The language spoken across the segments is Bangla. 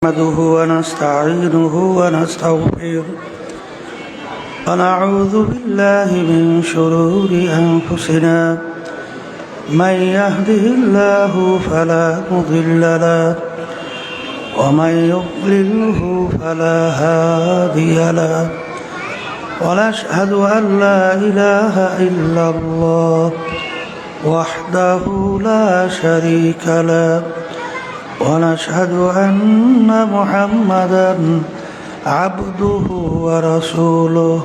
نحمده ونستعينه ونستغفره ونعوذ بالله من شرور أنفسنا من يهده الله فلا مضل له ومن يضلله فلا هادي له ونشهد أن لا إله إلا الله وحده لا شريك له ونشهد أن محمدًا عبده ورسوله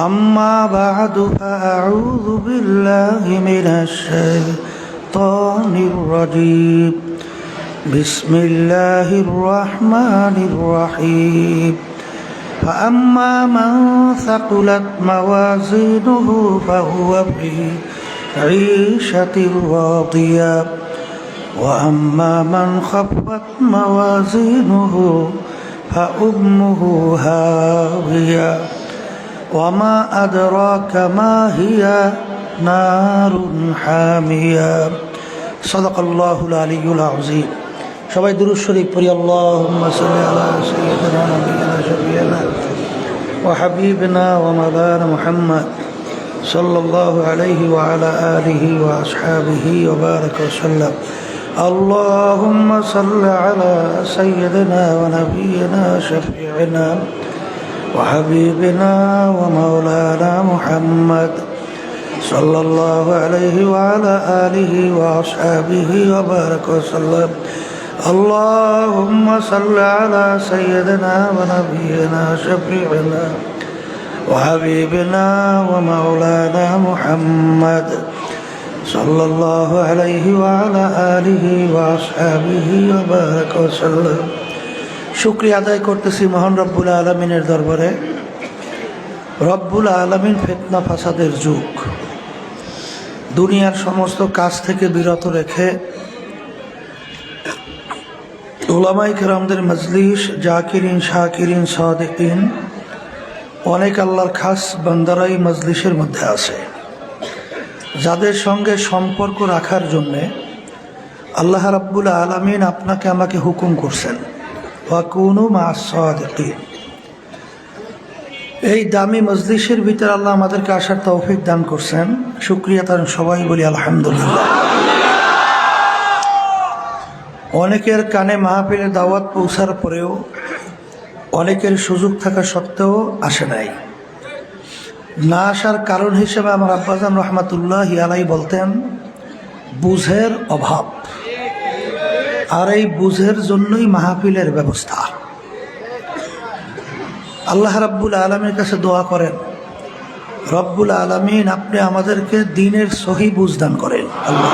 أما بعد فأعوذ بالله من الشيطان الرجيم بسم الله الرحمن الرحيم فأما من ثقلت موازينه فهو في عيشة راضية وأما من خفت موازينه فأمه هاوية وما أدراك ما هي نار حامية صدق الله العلي العظيم সবাই দুরূদ শরীফ পড়ি আল্লাহুম্মা সাল্লি আলা সাইয়্যিদিনা নাবিয়িনা শাফিঈনা ওয়া হাবিবিনা ওয়া মাওলানা মুহাম্মদ সাল্লাল্লাহু আলাইহি ওয়া আলা আলিহি ওয়া আসহাবিহি ওয়া বারাকা ওয়া সাল্লাম اللهم صل على سيدنا ونبينا شفيعنا وحبيبنا ومولانا محمد صلى الله عليه وعلى آله وأصحابه وبارك وسلم اللهم صل على سيدنا ونبينا شفيعنا وحبيبنا ومولانا محمد صلى الله عليه وعلى آله وأصحابه وبارك وسلم শুকরিয়া আদায় করতেছি মহান রব্বুল আলামিনের দরবারে। রব্বুল আলামিন ফিতনা ফাসাদের যুগ, দুনিয়ার সমস্ত কাজ থেকে বিরত রেখে উলামায়ে কেরামদের মজলিস, জাকিরিন শাকিরিন সাদিকিন অনেক আল্লাহর খাস বান্দারাই মজলিসের মধ্যে আছে, যাদের সঙ্গে সম্পর্ক রাখার জন্যে আল্লাহ রাব্বুল আলামিন আপনাকে আমাকে হুকুম করছেন ওয়াকুনু মা'আস সাদিকিন। এই দামি মজলিসের ভিতরে আল্লাহ আমাদেরকে আসার তৌফিক দান করছেন, শুকরিয়া তার সবাই বলি আলহামদুলিল্লাহ। অনেকের কানে মাহফিলের দাওয়াত পৌঁছার পরেও অনেকের সুযোগ থাকা সত্ত্বেও আসে নাই। না আসার কারণ হিসেবে আমার আব্বাজান রহমাতুল্লাহি আলাইহি বলতেন বুঝের অভাব, আর এই বুঝের জন্যই মাহফিলের ব্যবস্থা। আল্লাহ রাব্বুল আলামিনের কাছে দোয়া করেন, রব্বুল আলামিন আপনি আমাদেরকে দ্বীনের সহি বুঝ দান করেন। আল্লাহ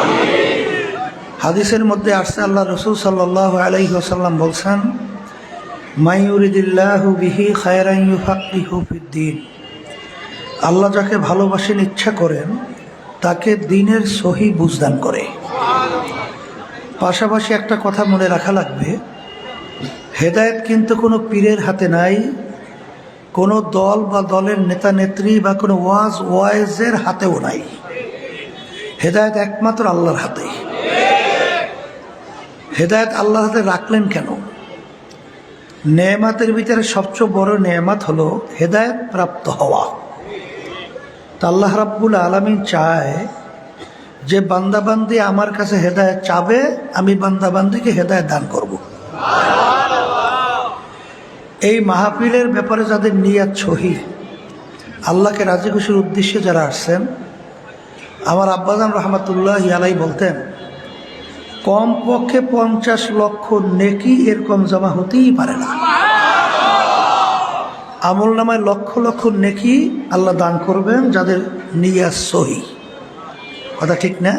হাদিসের মধ্যে আসছে, আল্লাহ রাসূল সাল্লাল্লাহু আলাইহি ওয়াসাল্লাম বলছেন মান ইউরিদিল্লাহু বিহি খায়রান ইউফাক্কিহু ফিদ্দীন। আল্লাহ যাকে ভালোবাসেন, ইচ্ছা করেন, তাকে দ্বীনের সহি বুঝদান করে। পাশাপাশি একটা কথা মনে রাখা লাগবে, হেদায়েত কিন্তু কোনো পীরের হাতে নাই, কোনো দল বা দলের নেতা নেত্রী বা কোনো ওয়াইজের হাতেও নাই। হেদায়েত একমাত্র আল্লাহর হাতে। হেদায়েত আল্লাহর হাতে রাখলেন কেন? নেয়ামতের ভিতরে সবচেয়ে বড় নেয়ামত হলো হেদায়েত প্রাপ্ত হওয়া। আল্লাহ রাব্বুল আলামিন চায় যে বান্দাবান্দি আমার কাছে হেদায়েত চাবে, আমি বান্দাবান্দিকে হেদায়েত দান করব। এই মাহফিলের ব্যাপারে যাদের নিয়াত সহি, আল্লাহকে রাজি খুশির উদ্দেশ্যে যারা আসছেন, আমার আব্বাজান রহমাতুল্লাহি আলাইহি বলতেন কমপক্ষে 50 লক্ষ নেকি এর কম জমা হতেই পারে না। আমল নামায় লক্ষ লক্ষ নেকি আল্লাহ দান করবেন যাদের নিয়াত সহি। কথা ঠিক না?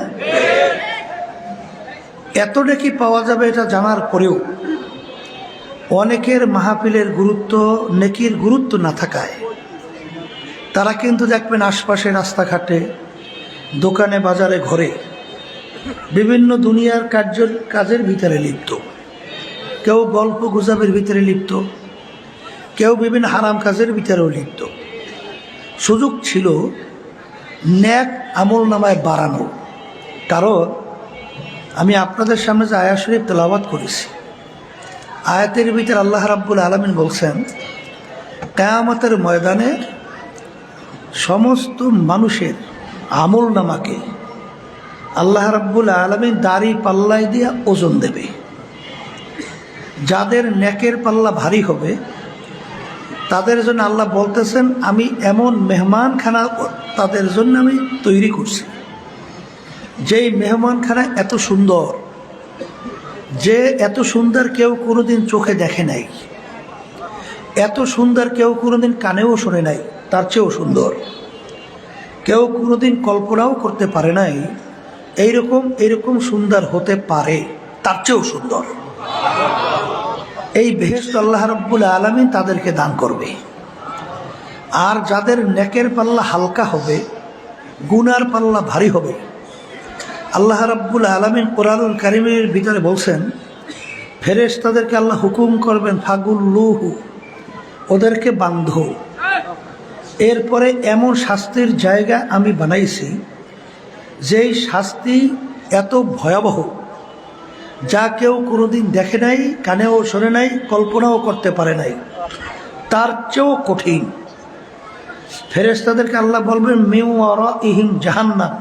এত নেকি পাওয়া যাবে এটা জানার পরেও অনেকের মাহফিলের গুরুত্ব, নেকির গুরুত্ব না থাকায় তারা কিন্তু দেখবেন আশপাশে রাস্তাঘাটে, দোকানে, বাজারে, ঘরে বিভিন্ন দুনিয়ার কাজের ভিতরে লিপ্ত। কেউ গল্প গুজবের ভিতরে লিপ্ত, কেউ বিভিন্ন হারাম কাজের ভিতরেও লিপ্ত। সুযোগ ছিল নেক আমল নামায় বাড়ানো, কারণ আমি আপনাদের সামনে যে আয়াত শরীফ তেলাওয়াত করেছি, আয়াতের ভিতরে আল্লাহ রাব্বুল আলামিন বলছেন, কিয়ামতের ময়দানে সমস্ত মানুষের আমল নামাকে আল্লাহ রাব্বুল আলামিন দাড়ি পাল্লায় দিয়ে ওজন দেবে। যাদের নেকের পাল্লা ভারী হবে তাদের জন্য আল্লাহ বলতেছেন, আমি এমন মেহমানখানা তাদের জন্য আমি তৈরি করছি, যেই মেহমানখানা এত সুন্দর, যে এত সুন্দর কেউ কোনোদিন চোখে দেখে নাই, এত সুন্দর কেউ কোনোদিন কানেও শোনে নাই, তার চেয়েও সুন্দর, কেউ কোনোদিন কল্পনাও করতে পারে নাই এইরকম সুন্দর হতে পারে, তার চেয়েও সুন্দর। এই বেহেশত আল্লাহ রাব্বুল আলামিন তাদেরকে দান করবে। আর যাদের নেকের পাল্লা হালকা হবে, গুনার পাল্লা ভারী হবে, আল্লাহ রাব্বুল আলামিন কোরআনুল কারীমের ভিতরে বলছেন, ফেরেশতাদেরকে আল্লাহ হুকুম করবেন, ফাগুল্লুহু, ওদেরকে বাঁধো। এরপরে এমন শাস্তির জায়গা আমি বানাইছি, যেই শাস্তি এত ভয়াবহ, যা কেউ কোনোদিন দেখে নাই, কানেও শোনে নাই, কল্পনাও করতে পারে নাই, তার চেয়েও কঠিন। ফেরেশতাদেরকে আল্লাহ বলবেন, মিন ওয়ারাইহিম জাহান্নাম,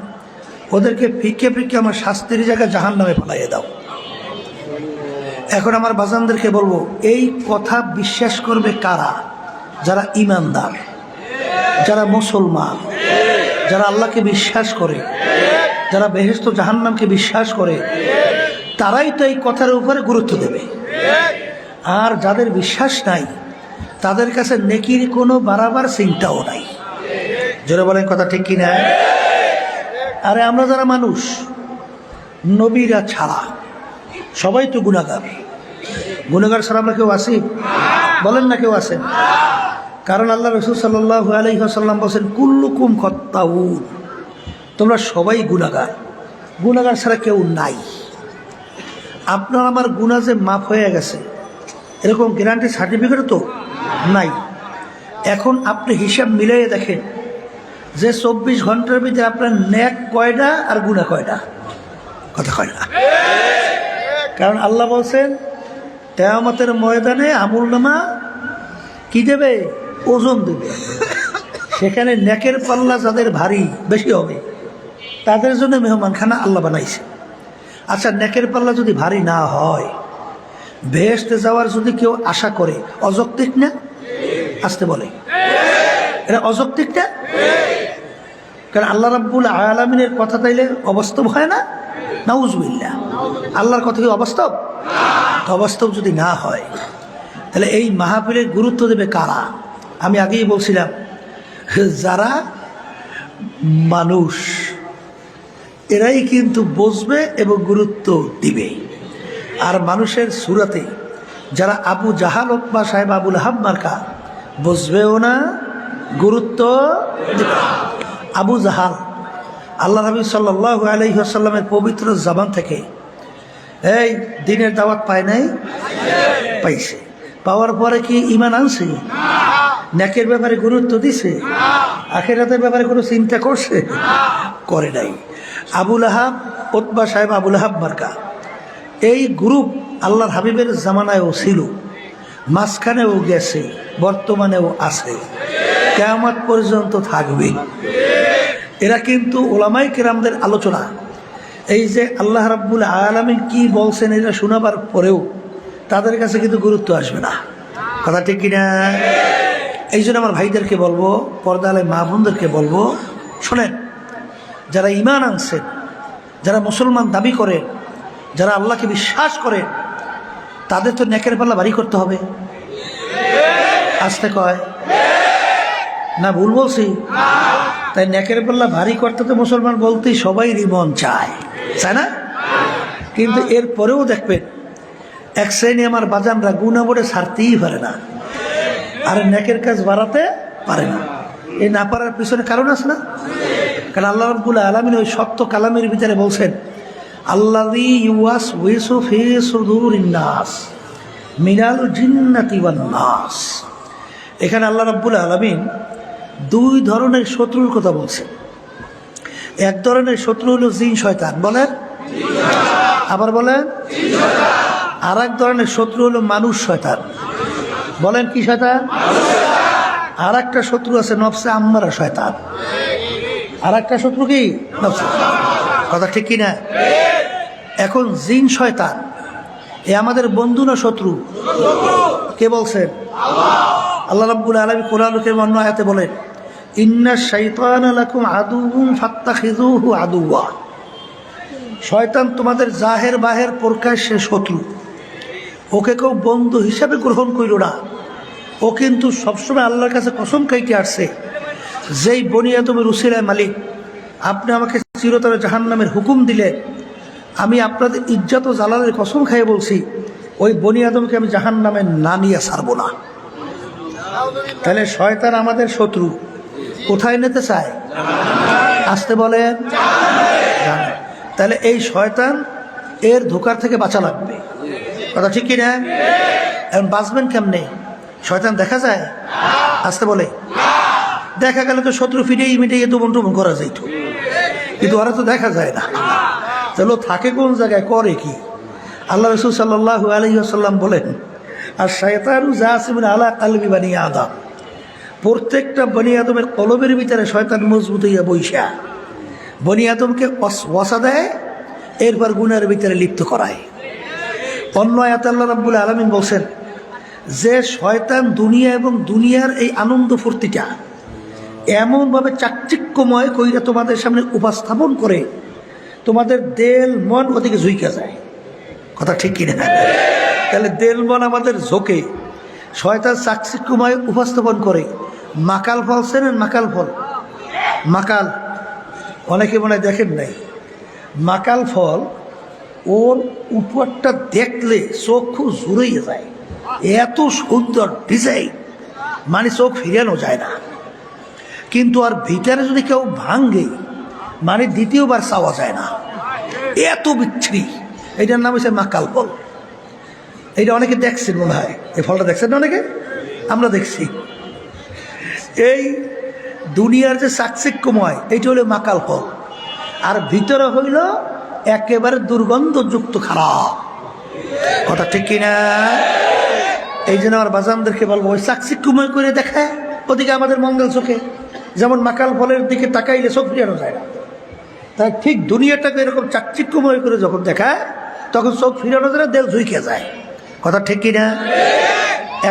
ওদেরকে ফিকে ফিকে আমার শাস্তির জায়গায় জাহান্নামে ফেলাইয়ে দাও। এখন আমার বাজানদেরকে বলবো, এই কথা বিশ্বাস করবে কারা? যারা ইমানদার, যারা মুসলমান, যারা আল্লাহকে বিশ্বাস করে, যারা বেহেশত জাহান্নামকে বিশ্বাস করে, তারাই তো এই কথার উপরে গুরুত্ব দেবে। আর যাদের বিশ্বাস নাই, তাদের কাছে নেকির কোনো বাড়াবার চিন্তাও নাই। জোরে বলেন কথা ঠিক কিনা? আরে আমরা যারা মানুষ, নবীরা ছাড়া সবাই তো গুনাহগার। গুনাহগার ছাড়া আমরা কেউ আছি? বলেন না কেউ আছেন? কারণ আল্লাহ রাসূল সাল্লাল্লাহু আলাইহি ওয়াসাল্লাম বলেন, কুল্লুকুম খাত্তাউন, তোমরা সবাই গুনাহগার, গুনাহগার ছাড়া কেউ নাই। আপনার আমার গুনাহ যে মাফ হয়ে গেছে এরকম গ্যারান্টি সার্টিফিকেট তো নাই। এখন আপনি হিসাব মিলিয়ে দেখেন যে 24 ঘন্টার ভিতরে আপনার নেক কয়টা আর গুনাহ কয়টা? কথা কয় না। কারণ আল্লাহ বলছেন, কিয়ামতের ময়দানে আমলনামা কি দেবে? ওজন দেবে। সেখানে নেকের পাল্লা যাদের ভারী বেশি হবে, তাদের জন্য মেহমানখানা আল্লাহ বানাইছে। আচ্ছা, নেকের পাল্লা যদি ভারী না হয়, বেহেশতে যাওয়ার যদি কেউ আশা করে, অযৌক্তিক না? আসতে বলে, এটা অযৌক্তিক না? কারণ আল্লাহ রাব্বুল আলামিনের কথা তাইলে অবাস্তব হয় না? নাউজুবিল্লাহ। আল্লাহর কথা কি অবাস্তব? অবাস্তব যদি না হয়, তাহলে এই মাহফিলের গুরুত্ব দেবে কারা? আমি আগেই বলছিলাম, যারা মানুষ, এরাই কিন্তু বুঝবে এবং গুরুত্ব দিবে। আর মানুষের সুরাতে যারা আবু জাহাল, উতবা সাহেব, আবুল আহাব মার্কা, বুঝবেও না, গুরুত্ব দিবে। আবু জাহাল আল্লাহ নবী সাল্লাল্লাহু আলাইহি ওয়াসাল্লামের পবিত্র জবান থেকে এই দ্বীনের দাওয়াত পায় নাই? পাইছে। পাওয়ার পরে কি ঈমান আনছে? নেকের ব্যাপারে গুরুত্ব দিছে? আখিরাতের ব্যাপারে কোনো চিন্তা করছে? করে নাই। আবুল আহাব, উতবা সাহেব, আবুল আহাব মার্কা, এই গ্রুপ আল্লাহর হাবিবের জামানায়ও ছিল, মাঝখানেও গেছে, বর্তমানেও আছে, কিয়ামত পর্যন্ত থাকবে। এরা কিন্তু উলামায়ে কেরামদের আলোচনা, এই যে আল্লাহ রাব্বুল আলামিন কি বলছেন, এটা শোনাবার পরেও তাদের কাছে কিন্তু গুরুত্ব আসবে না। কথা ঠিক কিনা? এই জন্য আমার ভাইদেরকে বলবো, পর্দালে মা বোনদেরকে বলবো, শোনেন, যারা ঈমান আনছেন, যারা মুসলমান দাবি করে, যারা আল্লাহকে বিশ্বাস করে, তাদের তো নেকের পাল্লা ভারী করতে হবে। আসতে কয় না, ভুল বলছি? তাই নেকের পাল্লা ভারী করতে তো মুসলমান বলতেই সবাই মন চায়, তাই না? কিন্তু এর পরেও দেখবেন এক শ্রেণী আমার বাজানরা গুনাহ বলে ছাড়তেই পারে না, আর নেকের কাজ বাড়াতে পারে না। এই না পারার পিছনে কারণ আছে না? কারণ আল্লাহ রাব্বুল আলামিন ওই সত্য কালামের ভিতরে বলছেন, আল্লাযী ইউওয়াসওয়িসু ফী সুদুরিন নাস মিনাল জিন্নাতি ওয়ান নাস। এখানে আল্লাহ রাব্বুল আলামিন দুই ধরনের শত্রুর কথা বলছেন। এক ধরনের শত্রু হলো জিন শয়তান, বলেন, আবার বলেন। আর এক ধরনের শত্রু হলো মানুষ শয়তান। বলেন কি শয়তান? আর একটা শত্রু আছে নফসে আম্মারা শয়তান। আর একটা শত্রু কি? নফসে। কথা ঠিক কিনা? এখন জিন শয়তান এ আমাদের বন্ধু না শত্রু? কে বলছেন? আল্লাহ রাব্বুল আলামিন কোরআনের অন্য আয়াতে বলেন, ইন্না শাইতানা লাকুম আদুউন ফাত্তাখিযুহু আদুওয়া। শয়তান তোমাদের জাহের বাহের প্রকাশ্যে শত্রু, ওকে কেউ বন্ধু হিসাবে গ্রহণ করিল না। ও কিন্তু সবসময় আল্লাহর কাছে কসম খাইতে আসছে, যেই বনি আদমের উসিলায় মালিক আপনি আমাকে চিরতরে জাহান্নামের হুকুম দিলেন, আমি আপনাদের ইজ্জত ও জালালের কসম খাইয়ে বলছি ওই বনি আদমকে আমি জাহান্নামে না নিয়ে ছাড়বো না। তাহলে শয়তান আমাদের শত্রু, কোথায় নিতে চায়? আসতে বলেন। তাহলে এই শয়তান এর ধোকার থেকে বাঁচা লাগবে। কথা ঠিক কিনা? এখন বাঁচবেন কেমনে? শয়তান দেখা যায়? আসতে বলে। দেখা গেলে তো শত্রু ফিরেই মিটিয়ে তুমন টুমন করা যাইত, কিন্তু ওরা তো দেখা যায় না। তাহলে থাকে কোন জায়গায়, করে কি? আল্লাহ রাসূল সাল্লাল্লাহু আলাইহি ওয়াসাল্লাম বলেন, আর শয়তানু জাসিমুন আলা কলবি বনি আদম। প্রত্যেকটা বনি আদমের কলবের ভিতরে শয়তান মজবুত হইয়া বইসা বনি আদমকে ওয়াসা দেয়, এরপর গুনার ভিতরে লিপ্ত করায়। অন্য আয়াতে আল্লাহ রাব্বুল আলামিন বলছেন যে শয়তান দুনিয়া এবং দুনিয়ার এই আনন্দ ফুর্তিটা এমনভাবে চাকচিক্যময় কইরা তোমাদের সামনে উপস্থাপন করে তোমাদের দেল মন ওদিকে ঝুঁকে যায়। কথা ঠিক কিনা? তাহলে দেল মন আমাদের ঝোঁকে, শয়তান চাকচিক্যময় উপস্থাপন করে। মাকাল ফল চেনেন? মাকাল ফল, মাকাল অনেকে মনে হয় দেখেন নাই। মাকাল ফল ওর উপরটা দেখলে চোখ খুব জুড়িয়ে যায়, এত সুন্দর ডিজাইন, মানে চোখ ফিরানো যায় না। কিন্তু আর ভিতরে যদি কেউ ভাঙ্গে, মানে দ্বিতীয়বার চাওয়া যায় না, এত বিচ্ছিরি। এটার নাম হচ্ছে মাকাল ফল। এটা অনেকে দেখছেন মনে হয়, এই ফলটা দেখছেন না অনেকে? আমরা দেখছি। এই দুনিয়ার যে চাকচিক্যময় এইটা হলো মাকাল ফল, আর ভিতরে হইল একেবারে দুর্গন্ধযুক্ত খারাপ। কথা ঠিক কিনা? এই জন্য আমার বাজানদেরকে বলবো, ওই চাকচিক্যময় করে দেখায় ওদিকে আমাদের মঙ্গল চোখে, যেমন মাকাল ফলের দিকে তাকাইলে চোখ ফিরানো যায় না, তাই ঠিক দুনিয়াটাকে এরকম চাকচিক্যময় করে যখন দেখায় তখন চোখ ফিরানো যায় না, দেল ঝুঁকে যায়। কথা ঠিক কিনা?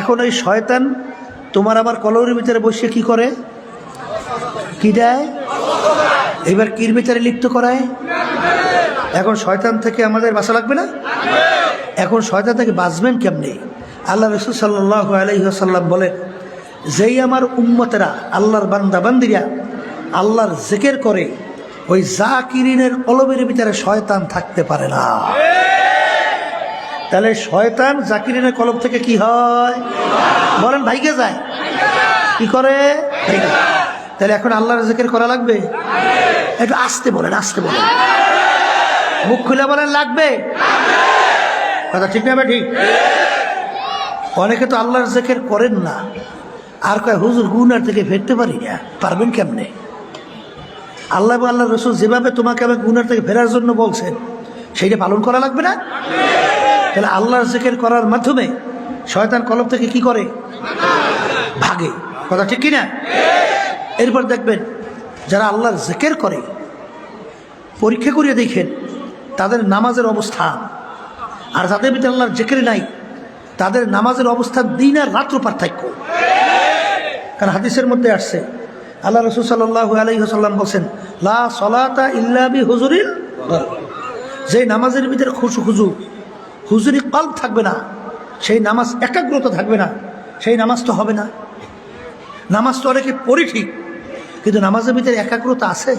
এখন ওই শয়তান তোমার আমার কলবের ভিতরে বসে কি করে? কি দেয়? এবার কির ভিতরে লিপ্ত করায়। এখন শয়তান থেকে আমাদের বাঁচা লাগবে না? এখন শয়তান থেকে বাঁচবেন কেমনে? আল্লাহ রাসূল সাল্লাল্লাহু আলাইহি ওয়াসাল্লাম বলেন, যেই আমার উম্মতেরা আল্লাহর বান্দা বান্দিরা আল্লাহর জিকির করে, ওই জাকিরিনের কলবের ভিতরে শয়তান থাকতে পারে না। তাহলে শয়তান জাকিরিনের কলব থেকে কি হয়? বলেন ভাইকে যায়। কি করে? তাহলে এখন আল্লাহর জিকির করা লাগবে। একটু আসতে বলেন, আসতে বলেন, মুখ খুলে বলেন লাগবে। কথা ঠিক না? ঠিক। অনেকে তো আল্লাহর জিকির করেন না, আর কয় হুজুর গুনার থেকে ফিরতে পারি না। পারবেন কেমনে? আল্লাহ এবং আল্লাহ রসুল যেভাবে তোমাকে আমি গুনার থেকে ফেরার জন্য বলছেন সেইটা পালন করা লাগবে না? তাহলে আল্লাহর জিকির করার মাধ্যমে শয়তান কলব থেকে কি করে? ভাগে। কথা ঠিক কিনা? এরপর দেখবেন যারা আল্লাহর জিকির করে, পরীক্ষা করিয়ে দেখেন তাদের নামাজের অবস্থান, আর যাদের ভিতরে আল্লাহর জিকির নাই তাদের নামাজের অবস্থা দিন আর রাত্র পার্থক্য। কারণ হাদিসের মধ্যে আসছে, আল্লাহ রাসূল সাল্লাল্লাহু আলাইহি ওয়াসাল্লাম বলেন, লা সালাতা ইল্লা বিহুজুরিল কলব। যে নামাজের ভিতরে হুজুরি কলব থাকবে না, সেই নামাজ একাগ্রতা থাকবে না, সেই নামাজ তো হবে না। নামাজ তো অনেকে পড়ি ঠিক, কিন্তু নামাজের ভিতরে একাগ্রতা আছে,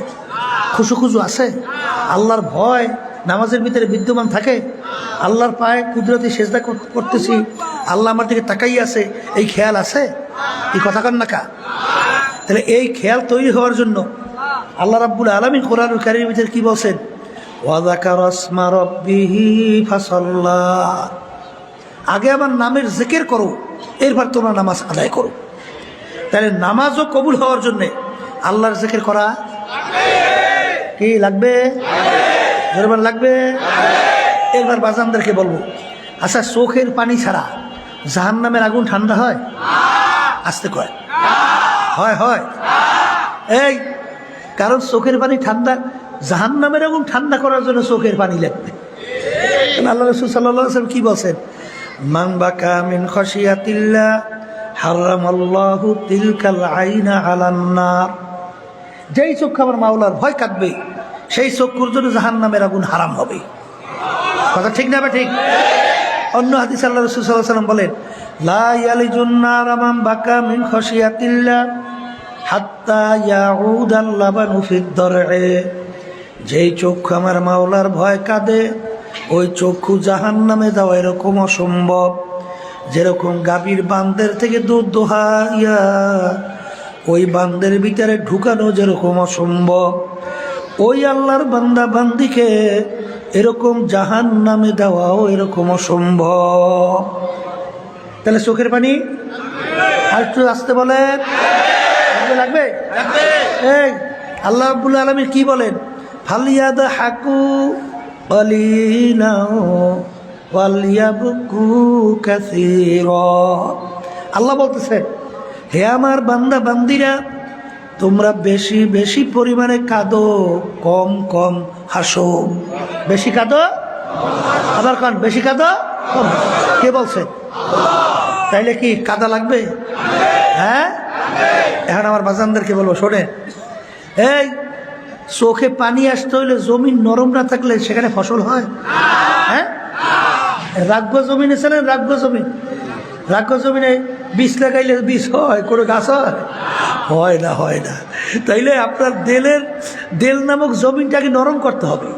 খুশু আছে, আল্লাহর ভয় নামাজের ভিতরে বিদ্যমান থাকে, আল্লাহর পায়ে কুদরতি সেজদা করতেছি, আল্লাহ আমার দিকে তাকাই আছে, এই খেয়াল আছে? এই কথা কান না কা? তাহলে এই খেয়াল তৈরি হওয়ার জন্য আল্লাহ রাব্বুল আলামিন কোরআনুল কারীমের ভিতরে কি বলছেন? ওয়া যাকারা ইসমা রাব্বিহি ফাসাল্লা। আগে আমার নামের জিকির করো, এরপর তোমরা নামাজ আদায় করো। তাহলে নামাজও কবুল হওয়ার জন্যে আল্লাহর জিকির করা কি লাগবে? জোরবার লাগবে। এরপর বাজানদেরকে বলবো, আচ্ছা, চোখের পানি ছাড়া জাহান্নামের আগুন ঠান্ডা হয়? আসতে কয় হয় হয় এই কারণ চোখের পানি ঠান্ডা, জাহান্নামের আগুন ঠান্ডা করার জন্য চোখের পানি লাগবে। আল্লাহ রাসূল সাল্লাল্লাহু আলাইহি ওয়াসাল্লাম কি বলছেন? মান বাকা মিন খাশিয়াতিল্লাহ হারামাল্লাহু তিলকাল আইনা আলান নার। যেই চক্ষু আমার মাওলার ভয় কাঁদবে সেই চক্ষুর জন্য জাহান্নামের আগুন হারাম হবে। কথা ঠিক না বা ঠিক? অন্য হাদিস আল্লাহ রাসূল সাল্লাল্লাহু আলাইহি ওয়াসাল্লাম বলেন, লা ইয়ালিজুন নার মান বাকা মিন খাশিয়াতিল্লাহ হাত্তা ইয়াউদাল লাবানু ফিদ দার'i। যেই চক্ষু আমার মাওলার ভয় কাঁদে ওই চক্ষু জাহান্নামে যাওয়া এরকম অসম্ভব। যেরকম গাভীর বান্দের থেকে দুধ দোহাইয়া ওই বান্দের ভিতরে ঢুকানো যেরকম অসম্ভব, ওই আল্লাহর বান্দা বান্দিকে এরকম জাহান্নামে দেওয়াও এরকম অসম্ভব। তাহলে চোখের পানি আর একটু আসতে বলেন, লাগবে? এই আল্লাহ রাব্বুল আলামিন কি বলেন? ফালিয়াদহাকু কালিলাও ওয়ালিয়াবকু কাসীরা। আল্লাহ বলতেছেন, হে আমার বান্দা বান্দিরা, তোমরা বেশি বেশি পরিমাণে কাঁদো, কম কম হাসো। বেশি কাঁদো আবার কান, বেশি কাঁদো কম। কে বলছে? তাইলে কি কাদা লাগবে? হ্যাঁ, এখন আমার বাজানদেরকে বলবো, শোনে, এই চোখে পানি আসতে হইলে জমিন নরম না থাকলে সেখানে ফসল হয়? হ্যাঁ, রাগ্য জমিন আছে না, রাগ্য জমিন, রাগ্য জমিনে বীজ লাগাইলে বীজ হয়, কোনো গাছ হয়? হয় না, হয় না। তাইলে আপনার দেল নামক জমিনটাকে নরম করতে হবে।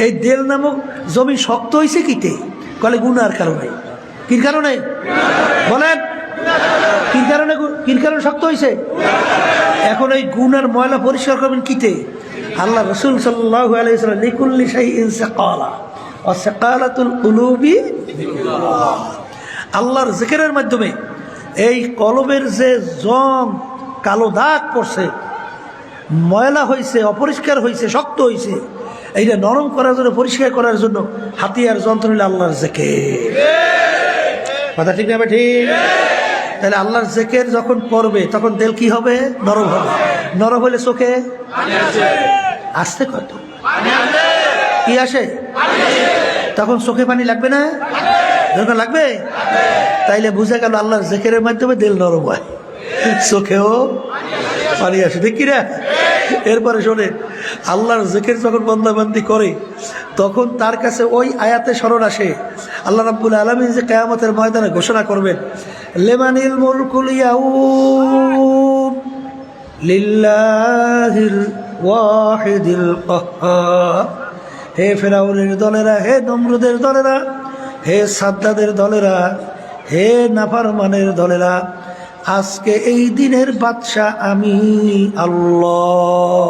এই দেল নামক জমি শক্ত হয়েছে কিতে? কলে গুনার কারণে। কি কারণে বলেন? কির কারণে শক্ত হয়েছে? এখন এই গুনার ময়লা পরিষ্কার করবেন কিতে? আল্লাহ রাসূল সাল্লাল্লাহু আলাইহি ওয়াসাল্লাম লিকুল্লি শাইইন সাকালা ওয়া সাকালাতুল কুলুবি যিকরুল্লাহ। আল্লাহর জিকিরের মাধ্যমে এই কলবের যে জং কালো দাগ পড়ছে, ময়লা হয়েছে, অপরিষ্কার হয়েছে, শক্ত হয়েছে, এইটা নরম করার জন্য, পরিষ্কার করার জন্য হাতিয়ার যন্ত্র হলো আল্লাহর জিকির। কথা ঠিক না? ঠিক। তাহলে আল্লাহর জিকির যখন করবে তখন দিল কি হবে? নরম হবে। নরম হলে চোখে আসতে কত কি আসে? তখন চোখে পানি লাগবে না? যখন লাগবে, তাইলে বুঝা গেল আল্লাহর জিকিরের মাধ্যমে দিল নরম হয়, চোখেও পানি আসে। ঠিক কিনা? এরপরে শোনে, আল্লাহর জিকির যখন বান্দাবান্দি করে তখন তার কাছে ওই আয়াতে স্মরণ আসে, আল্লাহ রাব্বুল আলামিন যে কিয়ামতের ময়দানে ঘোষণা করবেন, লিমানিল মুলকুল ইয়াউম লিল্লাহিল ওয়াহিদিল কাহ্হার। হে ফেরাউনের দলেরা, হে নমরুদের দলেরা, হে সাদ্দাদের দলেরা, হে নাফরমানের দলেরা, আজকে এই দিনের বাদশা আমি আল্লাহ।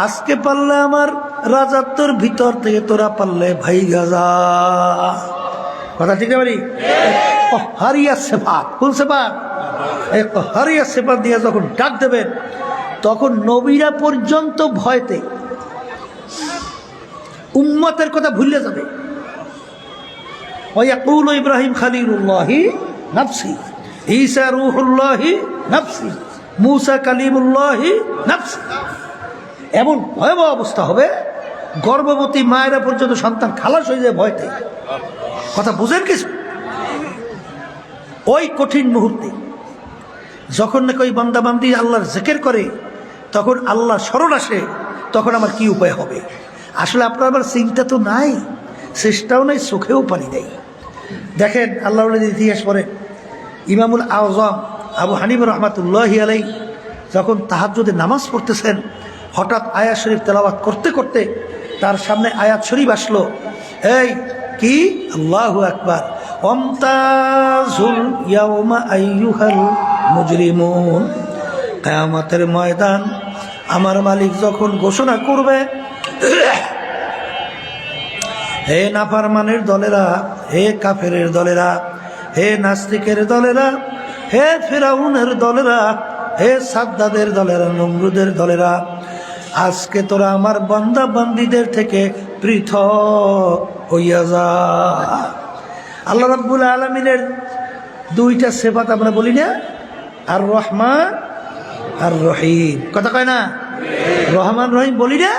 আজকে পারলে আমার রাজত্বর ভিতর থেকে তোরা পারলে ভাই গাজা। কথা ঠিক আছে? হারিয়া সেফাত, কোন সেফাত? হারিয়া সেফাত দিয়ে যখন ডাক দেবেন তখন নবীরা পর্যন্ত ভয়তে উম্মতের কথা ভুলে যাবে। ওয়ায়াকুলু ইব্রাহিম খলিলুল্লাহি নাফসি, ঈসা রূহুল্লাহি নাফসি, মূসা কালিমুল্লাহি নাফসি। এমন ভয়াবহ অবস্থা হবে, গর্ভবতী মায়েরা পর্যন্ত সন্তান খালাস হয়ে যায় ভয়তে। কথা বুঝেন কিছু? ওই কঠিন মুহূর্তে যখন নাকি ওই বান্দাবান্দি আল্লাহর জিকির করে তখন আল্লাহ স্মরণ আসে, তখন আমার কি উপায় হবে? আসলে আপনার আমার চিন্তা তো নাই, চেষ্টাও নাই, চোখেও পানি নেই। দেখেন আল্লাহ ইতিহাস পড়ে, ইমামুল আযম আবু হানিফা রাহমাতুল্লাহি আলাইহি যখন তাহাজ্জুদে নামাজ পড়তেছেন, হঠাৎ আয়াত শরীফ তেলাওয়াত করতে করতে তার সামনে আয়াত শরীফ আসলো। এই কি? আল্লাহু আকবার। ওয়ামতাজুল ইয়াউমা আইয়ুহাল মুজরিমুন। কিয়ামতের ময়দান আমার মালিক যখন ঘোষণা করবে, হে নাফরমানের দলেরা, হে কাফেরের দলেরা, হে নাস্তিকের দলেরা, হে ফিরাউনের দলেরা, হে সাদ্দাদের দলেরা, নমরুদের দলেরা, আজকে তোরা আমার বান্দা বান্দীদের থেকে পৃথক হইয়া যায়। আল্লাহ রাব্বুল আলামিনের দুইটা সিফাত আমরা বলি না, আর রহমান আর রহিম, কথা কয় না? রহমান রহিম বলি না,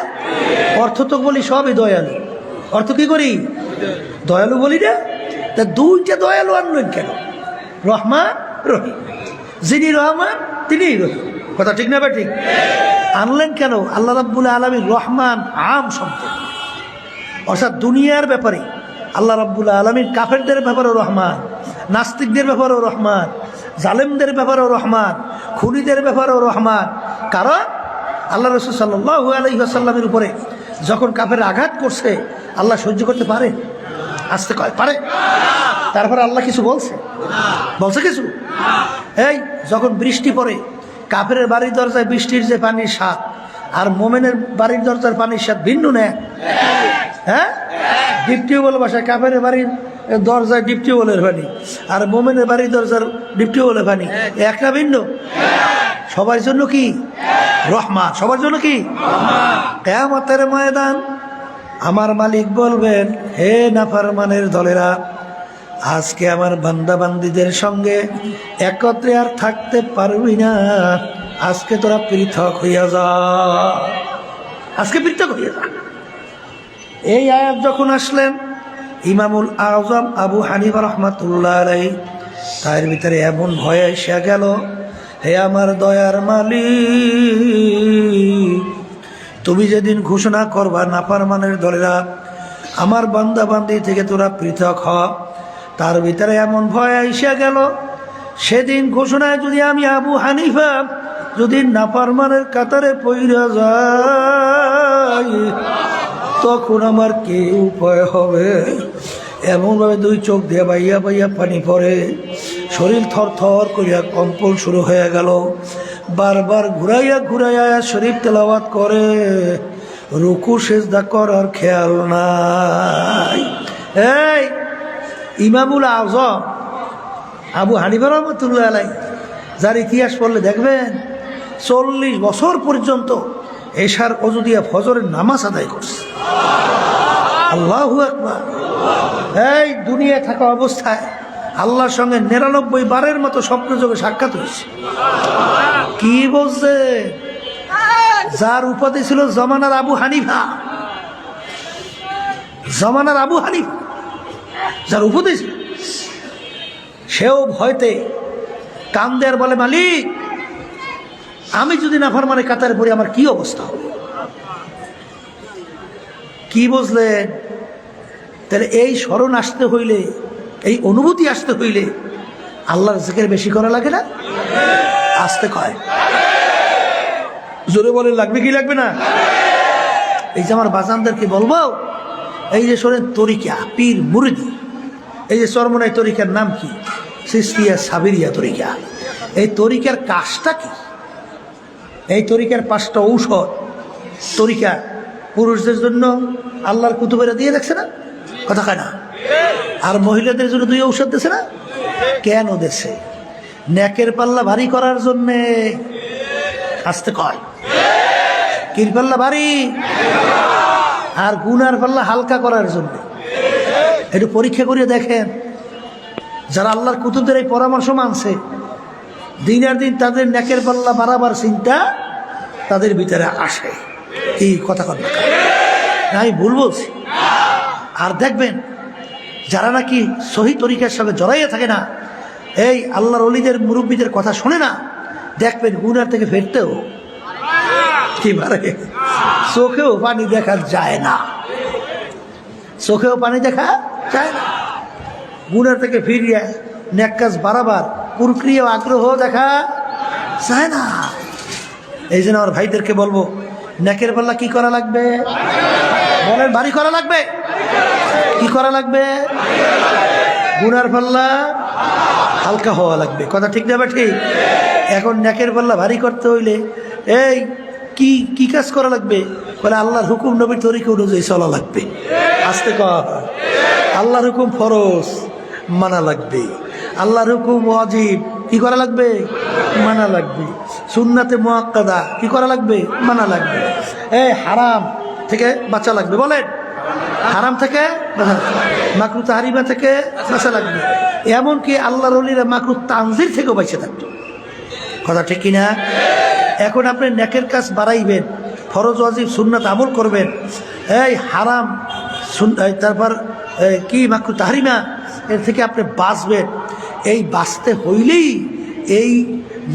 অর্থ তো বলি সবই দয়ালু। অর্থ কি করি? দয়ালু বলি না। তা দুইটা দয়ালু আনলেন কেন? রহমান রহিম, যিনি রহমান তিনি রহিম, কথা ঠিক না? বা ঠিক আনলেন কেন? আল্লাহ রাব্বুল আলামিন রহমান আম শব্দ, অর্থাৎ দুনিয়ার ব্যাপারে আল্লাহ রাব্বুল আলামিন কাফেরদের ব্যাপারেও রহমান, নাস্তিকদের ব্যাপারেও রহমান, জালেমদের ব্যাপারেও রহমান, খুনিদের ব্যাপারেও রহমান। কারণ আল্লাহ রাসূল সাল্লাল্লাহু আলাইহি ওয়াসাল্লামের উপরে যখন কাফের আঘাত করছে, আল্লাহ সহ্য করতে পারে? আসতে কয় পারে? তারপরে আল্লাহ কিছু বলছে? বলছে কিছু? এই যখন বৃষ্টি পড়ে, কাফের বাড়ির দরজায় বৃষ্টির যে পানির স্বাদ আর মোমেনের বাড়ির দরজার পানির স্বাদ ভিন্ন না? হ্যাঁ, ডিপ টিউবওয়েল বাসায় কাফের বাড়ির দরজায় ডিপ টিউবওয়েলের পানি আর মোমেনের বাড়ির দরজার ডিপ টিউবওয়েলের পানি একটা ভিন্ন? সবার জন্য কি রহমান? সবার জন্য কি? কিয়ামতের ময়দান আমার মালিক বলবেন, হে নাফরমানের দলেরা, আজকে আমার বান্দা বান্দীদের সঙ্গে একত্রে আর থাকতে পারবি না, আজকে তোরা পৃথক হইয়া যা, আজকে পৃথক হইয়া যা। এই আয়াত যখন আসলেন, ইমামুল আজম আবু হানিফা রাহমাতুল্লাহ আলাইহি তার ভিতরে এমন ভয় এসে গেল, হে আমার দয়ার মালিক, তুমি যেদিন ঘোষণা করবা নাফরমানের দলেরা আমার বান্দা বান্দি থেকে তোরা পৃথক হ, তার ভিতরে এমন ভয় এসে গেল, সেদিন ঘোষণায় যদি আমি আবু হানিফা যদি নাফরমানের কাতারে পইরা যাই, তখন আমার কি উপায় হবে? এমনভাবে দুই চোখ দিয়ে বাইয়া বাইয়া পানি পড়ে, শরীর থর থর করিয়া কম্পন শুরু হয়ে গেল, বারবার ঘুরাইয়া ঘুরাইয়া শরীফ তেলাওয়াত করে, রুকু সেজদা করার খেয়াল নাই। এই ইমামুল আজম আবু হানিফা রাহমাতুল্লাহ আলাইহি, যার ইতিহাস পড়লে দেখবেন 40 বছর পর্যন্ত এশার ওযু দিয়া ফজরের নামাজ আদায় করছে। আল্লাহু আকবার। এই দুনিয়া থাকা অবস্থায় আল্লাহর সঙ্গে 99 বারের মতো স্বপ্নযোগে সাক্ষাৎ হয়েছে। কি বলছে? যার উপাধি ছিল জমানার আবু হানিফা, জমানার আবু হানিফা যার উপাধি ছিল, সেও ভয়তে কান্দে আর বলে, মালিক, আমি যদি নাফরমানে কাতারে পড়ি আমার কি অবস্থা হবে? কি বুঝলেন? তাহলে এই স্মরণ আসতে হইলে, এই অনুভূতি আসতে হইলে আল্লাহর জিকির বেশি করা লাগে না? আসতে কয়, জোরে বলে লাগবে কি লাগবে না? এই যে আমার বাজানদেরকে বলবো, এই যে শোনেন তরিকা, পীর মুরিদি, এই যে চরমনাই তরিকার নাম কি? চিশতিয়া সাবিরিয়া তরিকা। এই তরিকার কাজটা কি? এই তরিকার 5টা ঔষধ তরিকা পুরুষদের জন্য আল্লাহর কুতুবেরা দিয়ে রাখছে না? কথা কয় না? আর মহিলাদের জন্য 2 ঔষধ দিয়েছে না? কেন দেশে? নেকের পাল্লা ভারী করার জন্যে। আসতে কয়, কির পাল্লা ভারী আর গুনার পাল্লা হালকা করার জন্য। একটু পরীক্ষা করে দেখেন, যারা আল্লাহর কুতুবদের এই পরামর্শ মানছে, দিন আর দিন তাদের নেকের পাল্লা বাড়াবার চিন্তা তাদের ভিতরে আসে। কি কথা কথা আমি ভুল বলছি? আর দেখবেন যারা নাকি সহি তরিকার সঙ্গে জড়াইয়া থাকে না, এই আল্লাহর ওলিদের মুরব্বীদের কথা শোনে না, দেখবেন গুনার থেকে ফেরতেও কি পারে, চোখেও পানি দেখা যায় না, চোখেও পানি দেখা যায় না। গুনার থেকে ফিরিয়ে নেক কাজ বাড়াবার প্রক্রিয়া আগ্রহ দেখা যায় না। এই জন্য আমার ভাইদেরকে বলবো, নেকের পাল্লা কি করা লাগবে? বলেন, ভারী করা লাগবে। কি করা লাগবে? গুনার পাল্লা হালকা হওয়া লাগবে। কথা ঠিক না? ঠিক। এখন নেকের পাল্লা ভারী করতে হইলে এই কি কি কাজ করা লাগবে? বলে আল্লাহর হুকুম নবীর তরিকা অনুযায়ী চলা লাগবে। আস্তে কর। আল্লাহর হুকুম ফরজ, মানা লাগবে। আল্লাহর হুকুম ওয়াজিব, কি করা লাগবে? মানা লাগবে। সুন্নাতে মুআক্কাদা কি করা লাগবে? মানা লাগবে। এই হারাম থেকে বাঁচা লাগবে। বলেন, হারাম থেকে মাকরু তাহরিমা থেকে বাঁচা লাগবে। এমনকি আল্লাহর ওলিরা মাকরু তানজির থেকেও বেঁচে থাকতো। কথা ঠিক কিনা? এখন আপনি নেকের কাজ বাড়াইবেন, ফরজ ওয়াজিব সুন্নাত আমল করবেন, এই হারাম তারপর কি মাকরু তাহরিমা এর থেকে আপনি বাঁচবেন। এই বাঁচতে হইলেই এই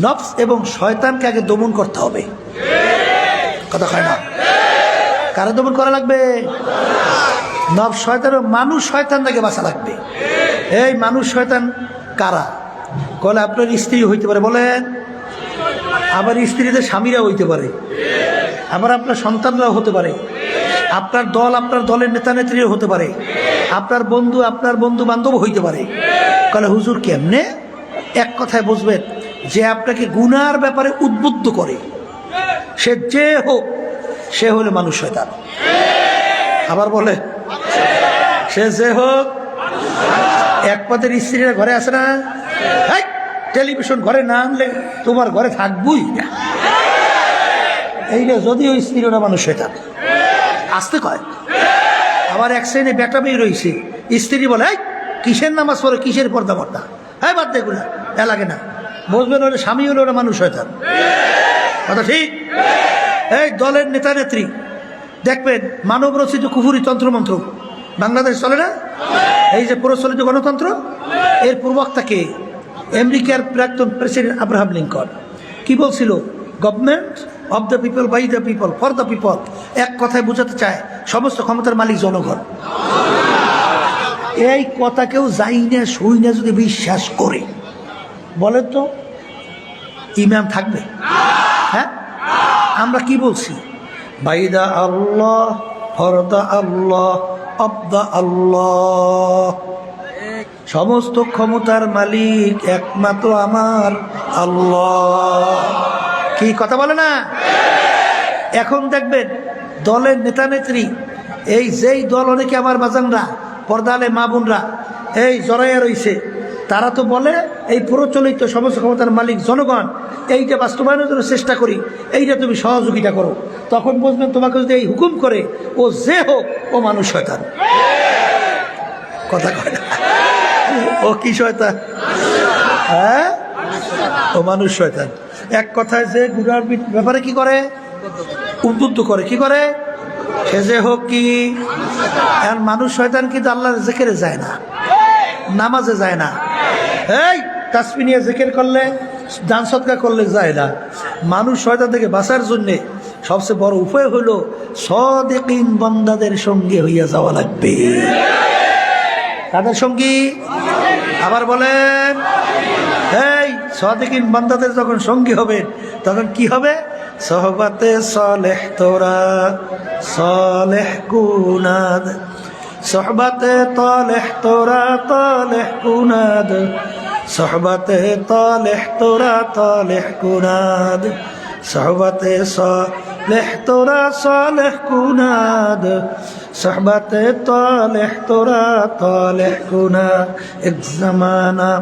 নফস এবং শয়তানকে আগে দমন করতে হবে। কথা হয় না? কারা দমন করা লাগবে? নফস শয়তান, মানুষ শয়তান থেকে বাঁচা লাগবে। এই মানুষ শয়তান কারা? বলে আপনার স্ত্রী হইতে পারে, বলেন, আবার স্ত্রীদের স্বামীরা হইতে পারে, আবার আপনার সন্তানরাও হতে পারে, আপনার দল আপনার দলের নেতা নেত্রীও হতে পারে, আপনার বন্ধু বান্ধব হইতে পারে। বলে হুজুর কেমনে? এক কথায় বুঝবেন, যে আপনাকে গুনার ব্যাপারে উদ্বুদ্ধ করে, সে যে হোক, সে হলে মানুষ শয়তান। আবার বলে, সে যে হোক। এক পথের স্ত্রীরা ঘরে আসে না, টেলিভিশন ঘরে না আনলে তোমার ঘরে থাকবই না, এইটা যদিও স্ত্রী ওরা মানুষ শয়তান আসতে কয়। আবার এক শ্রেণী বেটা মেয়ে রয়েছে, স্ত্রী বলে কিসের নামাজ পড়ে, কিসের পর্দা পর্দা, হ্যাঁ বাদ দেখুন এ লাগে না, বুঝবেন ওরা স্বামী হলে ওরা মানুষ শয়তান। কথা ঠিক? এই দলের নেতা নেত্রী দেখবেন মানব রচিত কুফুরি তন্ত্রমন্ত্র বাংলাদেশ চলে না, এই যে প্রচলিত গণতন্ত্র, এর প্রবক্তাকে আমেরিকার প্রাক্তন প্রেসিডেন্ট আব্রাহাম লিঙ্কন কি বলছিল? Government of the people, by the people, for the people. এক কথায় বোঝাতে চায় সমস্ত ক্ষমতার মালিক জনগণ। এই কথা কেউ যাই না শুই না যদি বিশ্বাস করে, বলেন তো ইমাম থাকবে? হ্যাঁ, আমরা কি বলছি? বাইদা আল্লাহ, ফরদা আল্লাহ, অবদা আল্লাহ, সমস্ত ক্ষমতার মালিক একমাত্র আমার আল্লাহ। কি কথা বলে না? এখন দেখবেন দলের নেতা নেত্রী, এই যেই দল অনেকে আমার বাজানরা পর্দালে মা বোনরা এই জড়াইয়া রয়েছে, তারা তো বলে এই প্রচলিত সমস্ত ক্ষমতার মালিক জনগণ, এইটা বাস্তবায়নের জন্য চেষ্টা করি, এইটা তুমি সহযোগিতা করো। তখন বুঝবেন তোমাকে যদি এই হুকুম করে, ও যে হোক ও মানুষ শয়তান। কথা কয় না? ও কি শয়তান? হ্যাঁ, ও মানুষ শয়তান। এক কথায় যে গুনার ব্যাপারে কি করে? উদ্বুদ্ধ করে। কি করে? সে যে হোক কি মানুষ শয়তান, কিন্তু আল্লাহর জিকিরে যায় না, নামাজে যায় না, এই তাসবিহ নিয়ে জিকির করলে, দান সদকা করলে যায় না। মানুষ শয়তান থেকে বাঁচার জন্যে সবচেয়ে বড় উপায় হলো সাদিকিন বান্দাদের সঙ্গে হইয়া যাওয়া লাগবে। তাদের সঙ্গী আবার বলেন, এই সাদিকিন বান্দাদের যখন সঙ্গী হবেন তখন কি হবে? সোহবতে সালেহ তোরা সালেহ কুনাদ, সোহবতে তালেহ তোরা তালেহ কুনাদ, সোহবতে তালেহ তোরা তালেহ কুনাদ, সোহবতে সালেহ তোরা সালেহ কুনাদ, সোহবতে তালেহ তোরা তালেহ কুনাদ। এক জমানা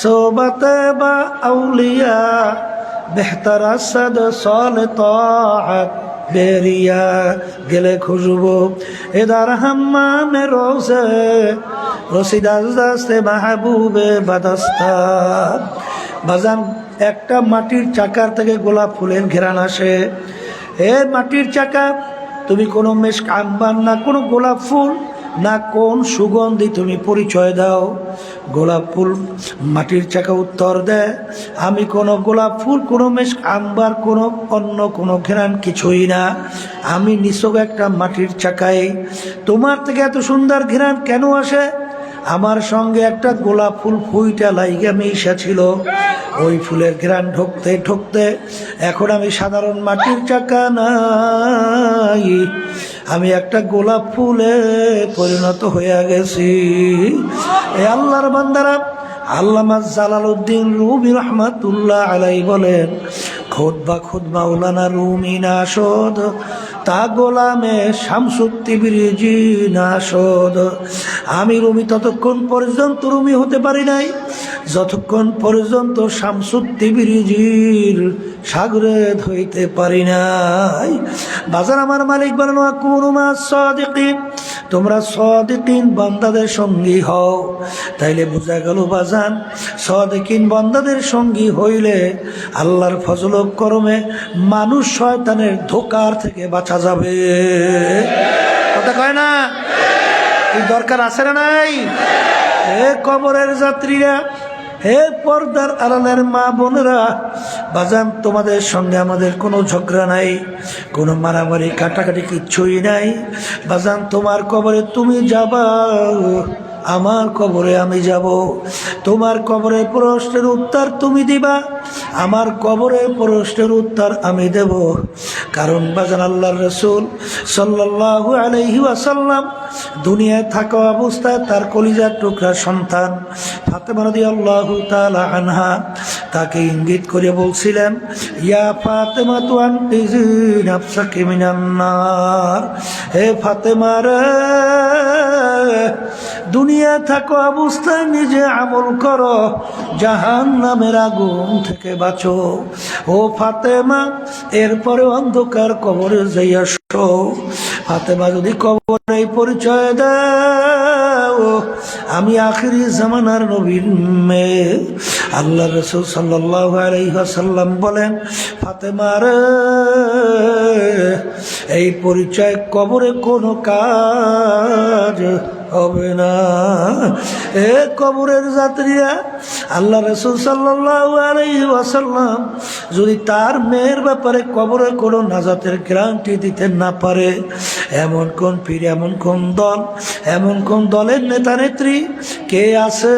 সোহবতে বা আউলিয়া বেহতর আসদ সাল তাআত বেরিয়া গেলে খুশবু এদার হাম্মামে রোজে রসিদাস্তে মাহবুবে বাদস্তা। বাজান একটা মাটির চাকার থেকে গোলাপ ফুলের ঘেরান আসে। এর মাটির চাকা, তুমি কোনো মেশক আম্বার না কোনো গোলাপ ফুল না কোন সুগন্ধি তুমি পরিচয় দাও। গোলাপ ফুল মাটির চাকা উত্তর দেয়, আমি কোনো গোলাপ ফুল, কোনো মেশক আম্বার, কোনো অন্য কোনো ঘেরান কিছুই না, আমি নিছক একটা মাটির চাকাই। তোমার থেকে এত সুন্দর ঘেরান কেন আসে? আমার সঙ্গে একটা গোলাপ ফুল ফুইটা লাইগা মিশা ছিল, ওই ফুলের ঘ্রাণ ঢুকতে ঢুকতে এখন আমি সাধারণ মাটির চাকা নাই, আমি একটা গোলাপ ফুলে পরিণত হয়ে গেছি। এই আল্লাহর বান্দারা, আল্লামা জালালউদ্দিন রুমি রহমাতুল্লাহ আলাইহি বলেন, খুদ বা খুদ মাওলানা রুমি নাশদ তা গোলামে শামসুত্তিবিরিজি নাশদ। আমি রুমি ততক্ষণ পর্যন্ত রুমি হতে পারি নাই যতক্ষণ পর্যন্ত শামসুত্তিবিরিজির সাগরেদ হইতে পারি নাই। বাজার আমার মালিক বলেন কুনুমা সাদিকিন, তোমরা সাদিকিন বান্দাদের সঙ্গী হও। তাইলে বোঝা গেল বাজান, সাদিকিন বান্দাদের সঙ্গী হইলে আল্লাহর ফজল ও করমে মানুষ শয়তানের ধোকার থেকে বাঁচা যাবে। কথা কয় না? এই দরকার আছে না নাই? হে কবরের যাত্রীরা, হে পর্দার আড়ালের মা বোনেরা, বাজান তোমাদের সঙ্গে আমাদের কোনো ঝগড়া নাই, কোনো মারামারি কাটাকাটি কিচ্ছুই নাই। বাজান তোমার কবরে তুমি যাবা, আমার কবরে আমি যাব। তোমার কবরের প্রশ্নের উত্তর তুমি দিবা, আমার কবরের প্রশ্নের উত্তর আমি দেব। কারণ বাজান আল্লাহর রাসূল সাল্লাল্লাহু আলাইহি ওয়াসাল্লাম দুনিয়ায় থাকা অবস্থায় তার কলিজার টুকরা সন্তান ফাতেমা রাদিয়াল্লাহু তাআলা আনহা তাকে ইঙ্গিত করে বলছিলেন, ইয়া ফাতেমা তু আনতি নাফসাকি মিনান নার, হে ফাতেমা রে, দুনিয়া থাকো অবস্থায় নিজে আমল করো, জাহান্নামের আগুন থেকে বাঁচো। ও ফাতেমা, এরপরে অন্ধকার কবরে যাইয়া শো। ফাতেমা যদি কবরে পরিচয় দাও আমি আখিরি জামানার নবীর মেয়ে, আল্লাহ রাসূল সাল্লাল্লাহু আলাইহি ওয়াসাল্লাম বলেন, ফাতেমা রে, এই পরিচয় কবরে কোনো কাজ হবে না। এ কবরের যাত্রীরা, আল্লাহ রাসূল সাল্লাল্লাহু আলাইহি ওয়াসাল্লাম যদি তার মেয়ের ব্যাপারে কবরে কোনো নাজাতের গ্যারান্টি দিতে না পারে, এমন কোন পীর, এমন কোন দল, এমন কোন দলের নেতা নেত্রী কে আছে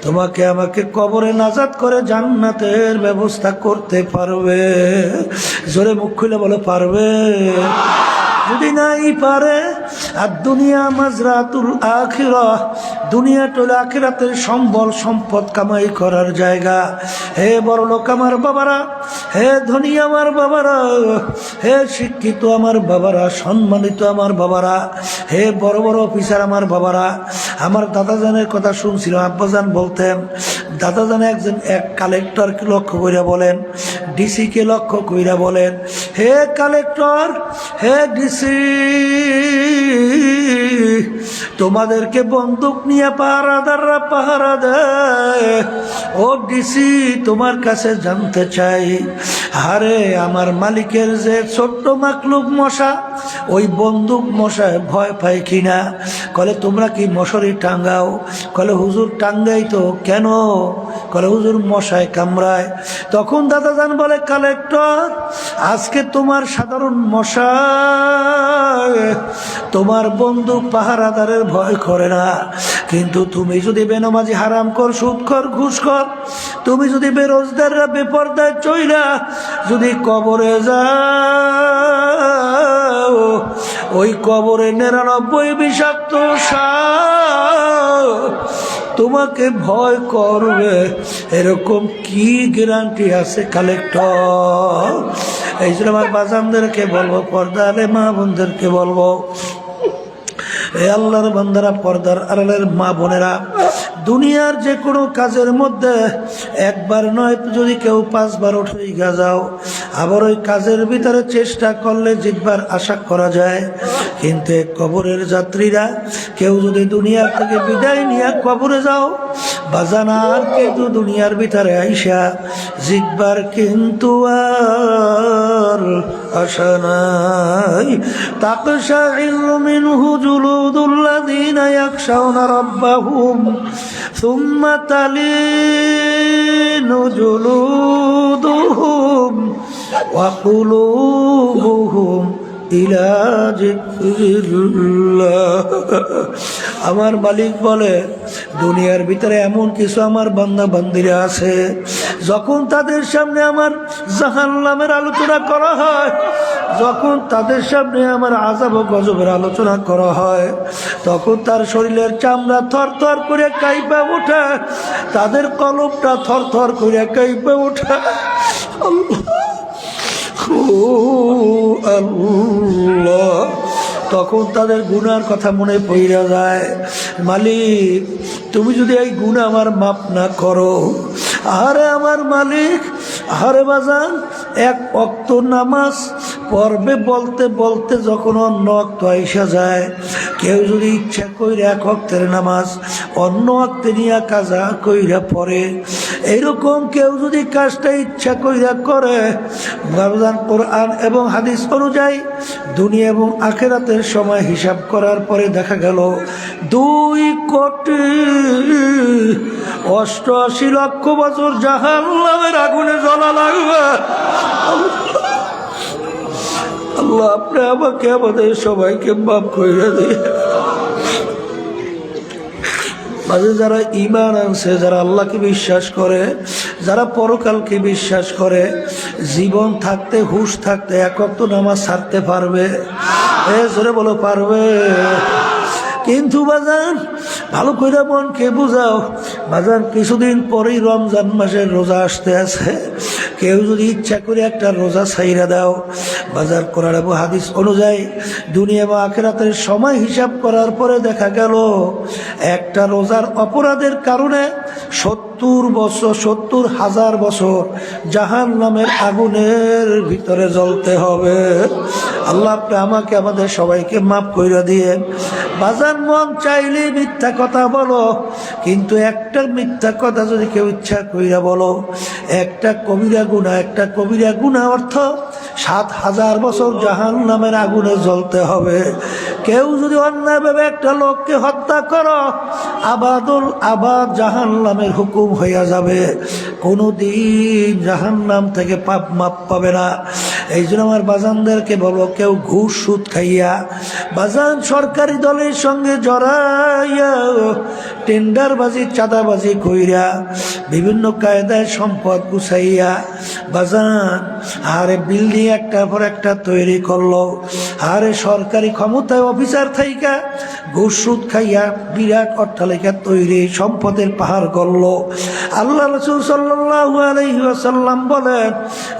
তোমাকে আমাকে কবরে নাজাত করে জান্নাতের ব্যবস্থা করতে পারবে? জোরে মুখ খুলে বলে পারবে? যদি নাই পারে, আর দুনিয়া মাজরাতুল আখিরাহ, দুনিয়াটা হলো আখিরাতের সম্বল সম্পদ কামাই করার জায়গা। হে বড়লোক আমার বাবারা, হে ধনী আমার বাবারা, হে শিক্ষিত আমার বাবারা, সম্মানিত আমার বাবারা, হে বড় বড় অফিসার আমার বাবারা, আমার দাদাজানের কথা শুনছিলাম, আব্বাজান বলতেন, দাদাজান একজন এক কালেক্টরকে লক্ষ্য কইরা বলেন, ডিসিকে লক্ষ্য কইরা বলেন, হে কালেক্টর, হে ডিসি, তোমাদেরকে বন্দুক নিয়ে পাহারাদাররা পাহারা দেয়। ও ডিসি, তোমার কাছে জানতে চাই, আরে আমার মালিকের যে ছোট্ট মাকলুক মশা, ওই বন্দুক মশায় ভয় পায় কিনা? কলে তোমরা কি মশারি টাঙ্গাও? কলে হুজুর টাঙ্গাই তো। কেন? কলে হুজুর মশায় কামড়ায়। তখন দাদাজান বলে, কালেক্টর, আজকে তোমার সাধারণ মশা তোমার বন্দুক পাহারাদারের ভয় করে না, কিন্তু তুমি যদি বেনামাজি, হারামখোর, সুদখোর, ঘুষখোর, তুমি যদি বেরোজগাররা বেপরদায় চইলা যদি কবরে যাও, ওই কবরে 99 বিষাক্ত সাপ তোমাকে ভয় করবে, এরকম কি গ্যারান্টি আছে কালেক্টর? এই জন্য আমার বাজানদেরকে বলবো, পর্দারে মা বোনদেরকে বলবো, এ আল্লাহর বান্দারা, পর্দার আড়ালের মা বোনেরা, দুনিয়ার যে কোনো কাজের মধ্যে একবার নয়, যদি কেউ 5 বার উঠে যাও, আবার ওই কাজের ভিতরে চেষ্টা করলে জিতবার আশা করা যায়। কিন্তু কবরের যাত্রীরা, কেউ যদি দুনিয়া থেকে বিদায় নিয়ে কবরে যাও বাজান, আর কিন্তু দুনিয়ার ভিতরে আইসা জিতবার কিন্তু আর আশা নাই। তাকশাইরু মিনহু জুলুদুল্লাযীনা ইয়াখশাউনা রাব্বাহুম সুম্মা তালিনু জুলুদুহুম ওয়া কুলুবুহুম ইলা যিকরিল্লাহ। আমার মালিক বলে, দুনিয়ার ভিতরে এমন কিছু আমার বান্দা বান্দিরা আছে, যখন তাদের সামনে আমার জাহান্নামের আলোচনা করা হয়, যখন তাদের সামনে আমার আযাব ও গজবের আলোচনা করা হয়, তখন তার শরীরের চামড়া থরথর করে কাঁপে ওঠে, তাদের কলবটা থরথর করে কাঁপে ওঠে। আল্লাহ, তখন তাদের গুনার কথা মনে পড়ে যায়। মালিক, তুমি যদি এই গুনাহ আমার মাফ না করো, আরে আমার মালিক, আরে বাজান, এক ওয়াক্ত নামাজ পড়বে বলতে বলতে যখন অন্য ওয়াক্ত আইসা যায়, কেউ যদি ইচ্ছা কইরা এক ওয়াক্তের নামাজ অন্য ওয়াক্তে নিয়ে কাজা কইরা পড়ে, এইরকম কেউ যদি কাজটা ইচ্ছা কইরা করে, বাজান কোরআন এবং হাদিস অনুযায়ী দুনিয়া এবং আখিরাতের সময় হিসাব করার পরে দেখা গেল 2,88,00,000 বছর জাহান্নামের আগুনে জ্বলা লাগবে। আল্লাহ, আপনি আমাকে আমাদের সবাইকে মাফ কইরা দিয়ে। মাঝে যারা ঈমান আনছে, যারা আল্লাহকে বিশ্বাস করে, যারা পরকালকে বিশ্বাস করে, জীবন থাকতে হুঁশ থাকতে এক ওয়াক্ত নামাজ ছাড়তে পারবে? জোরে বলো, পারবে? কিন্তু বাজান ভালো করে মনকে বুঝাও, বাজান কিছুদিন পরেই রমজান মাসের রোজা আসতে আছে। কেউ যদি ইচ্ছা করে একটা রোজা ছাইরা দাও, বাজার কোরআন এবং হাদিস অনুযায়ী দুনিয়া বা আখিরাতের সময় হিসাব করার পরে দেখা গেল একটা রোজার অপরাধের কারণে 70,000 বছর জাহান্নামের আগুনের ভিতরে জ্বলতে হবে। আল্লাহ, আপনি আমাকে আমাদের সবাইকে মাফ কইরা দিয়ে। বাজার মন চাইলে মিথ্যা কথা বলো, কিন্তু একটা মিথ্যা কথা যদি কেউ ইচ্ছা কইরা বলো, একটা কবিরা গুনাহ, একটা কবিরা গুনাহ অর্থ 7,000 বছর জাহান্নামের আগুনে জ্বলতে হবে। কেউ যদি অন্যায়ভাবে একটা লোককে হত্যা করো, আবাদুল আবাদ জাহান্নামের হুকুম হইয়া যাবে, কোনোদিন জাহান্নাম থেকে পাপ মাপ পাবে না। এই জন্য আমার বাজানদেরকে বলো, কেউ ঘুষ সুদ খাইয়া, বাজান সরকারি দলের সঙ্গে জড়াইয়া, টেন্ডারবাজি চাঁদাবাজি কইরা, বিভিন্ন কায়দায় সম্পদ গুছাইয়া, বাজান আরে বিল্ডিং একটার পর একটা তৈরি করলো, আরে সরকারি ক্ষমতায় অফিসার থাইকা ঘুষ সুদ খাইয়া বিরাট অট্টালিকা তৈরি, সম্পদের পাহাড় করলো। আল্লাহ রাসূল সাল্লাল্লাহু আলাইহি ওয়াসাল্লাম বলেন,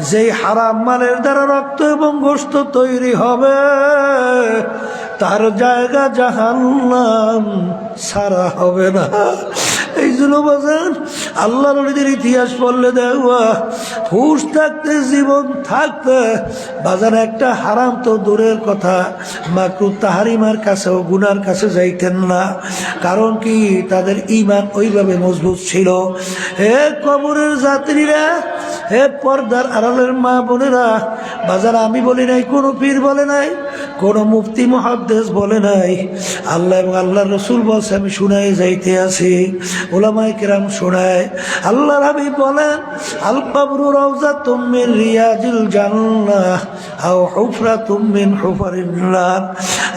যে হারাম মালের দ্বারা রক্ত এবং গোশত তৈরি হবে, তার জায়গা জাহান্নাম, ছাড়া হবে না। এই জন্য বাজান আল্লাহ নবীদের ইতিহাস পড়লে দেখবা, হুঁশ থাকতে জীবন থাকতে বাজার একটা হারাম তো দূরের কথা, মাকরুহ তাহরিমার কাছেও গুনার কাছে যাইতেন না। কারণ কি, তাদের ঈমান ওইভাবে মজবুত ছিল। হে কবরের যাত্রীরা, হে পর্দার আড়ালের মা বোনেরা, বাজার আমি বলি নাই, কোনো পীর বলে নাই, কোনো মুফতি মুহাদ্দিস বলে নাই, আল্লাহ এবং আল্লাহর রাসূল বলছে, আমি শুনাই যাইতে আছি, উলামায়ে কেরাম শোনায়। আল্লাহর হাবিব বলেন, আল কবরু রাউযাতুম মিন রিয়াজিল জান্নাহ আও হুফরাতুম মিন হুফারিন নার।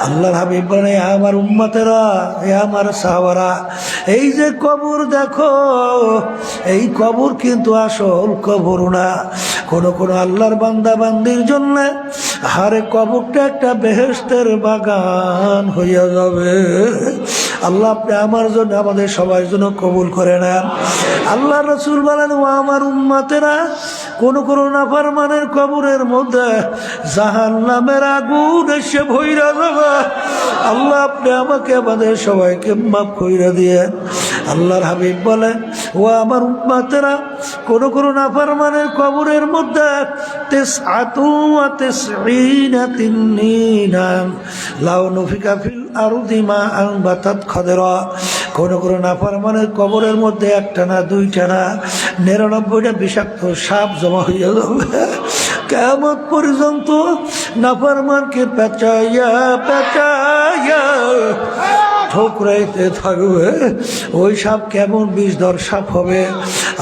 আল্লাহর হাবিব বলেন, আমার উম্মতেরা, হে আমার সাহাবারা, এই যে কবর দেখো, এই কবর কিন্তু আসল কবর না। কোন কোন আল্লাহর বান্দা বান্দির জন্য হারে কবরটা একটা বেহেশতের বাগান হইয়া যাবে। আল্লাহ আপনি আমার জন্য, আমাদের সবার জন্য কবুল করে নেন। আল্লাহ রাসূল বলেন, ও আমার উম্মতেরা, কোন কোন নাফরমানের কবরের মধ্যে জাহান্নামের আগুন এসে ভইরা যাবে। আল্লাহ আপনি আমাকে আমাদের সবাইকে মাফ কইরা দিয়েন। আল্লাহর হাবিব বলেন, ও আমার উম্মতেরা, কোন কোন নাফরমানের কবরের মধ্যে 99 তিন্নিনা লাউ নুফিকা ফিল আরদি মা আনবাতাত খাদরা। কোন কোন নাফরমানের কবরের মধ্যে একটা না, দুইটা না, 99টা বিষাক্ত সাপ জমা হইয়া যাবে। কিয়ামত পর্যন্ত নাফরমানকে পেঁচাইয়া পেঁচাইয়া ঠোকরাইতে থাকবে। ওই সাপ কেমন বিষধর সাপ হবে।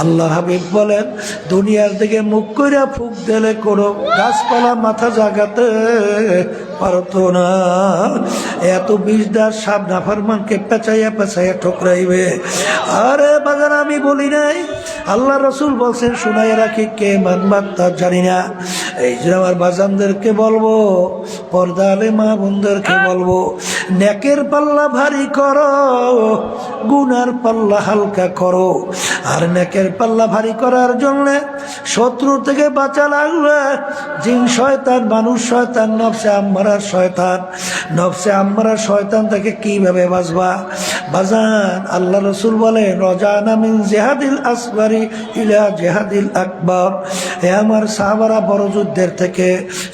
আল্লাহ হাবিব বলেন, দুনিয়ার দিকে মুখ কইরা ফুক দিলে কোনো গাছপালা মাথা জাগাতে পারত না, এত বিষধর সাপ নাফরমানকে পেঁচাইয়া পেঁচাইয়া ঠোকরাইবে। আরে বাজার আমি বলি নাই, আল্লাহ রাসূল বলছেন, শুনাই রাখি, কে মানবার তা জানি না। এই যে আমার বাজানদেরকে বলবো, পর্দালে মা বোনদেরকে বলবো, নেকের পাল্লা ভারী করো, গুনার পাল্লা হালকা করো। আর নেকের পাল্লা ভারী করার জন্য শত্রু থেকে বাঁচা লাগবে। জিন শয়তান, মানুষ শয়তান, নফসে আম্মারার শয়তান। নফসে আম্মারার শয়তান থেকে কিভাবে বাঁচবা? বাজান, আল্লাহ রসুল বলে রজানা মিন জিহাদিল আসগরি ইলা জিহাদিল আকবার। হে আমার সাহাবারা, বড় যুদ্ধের থেকে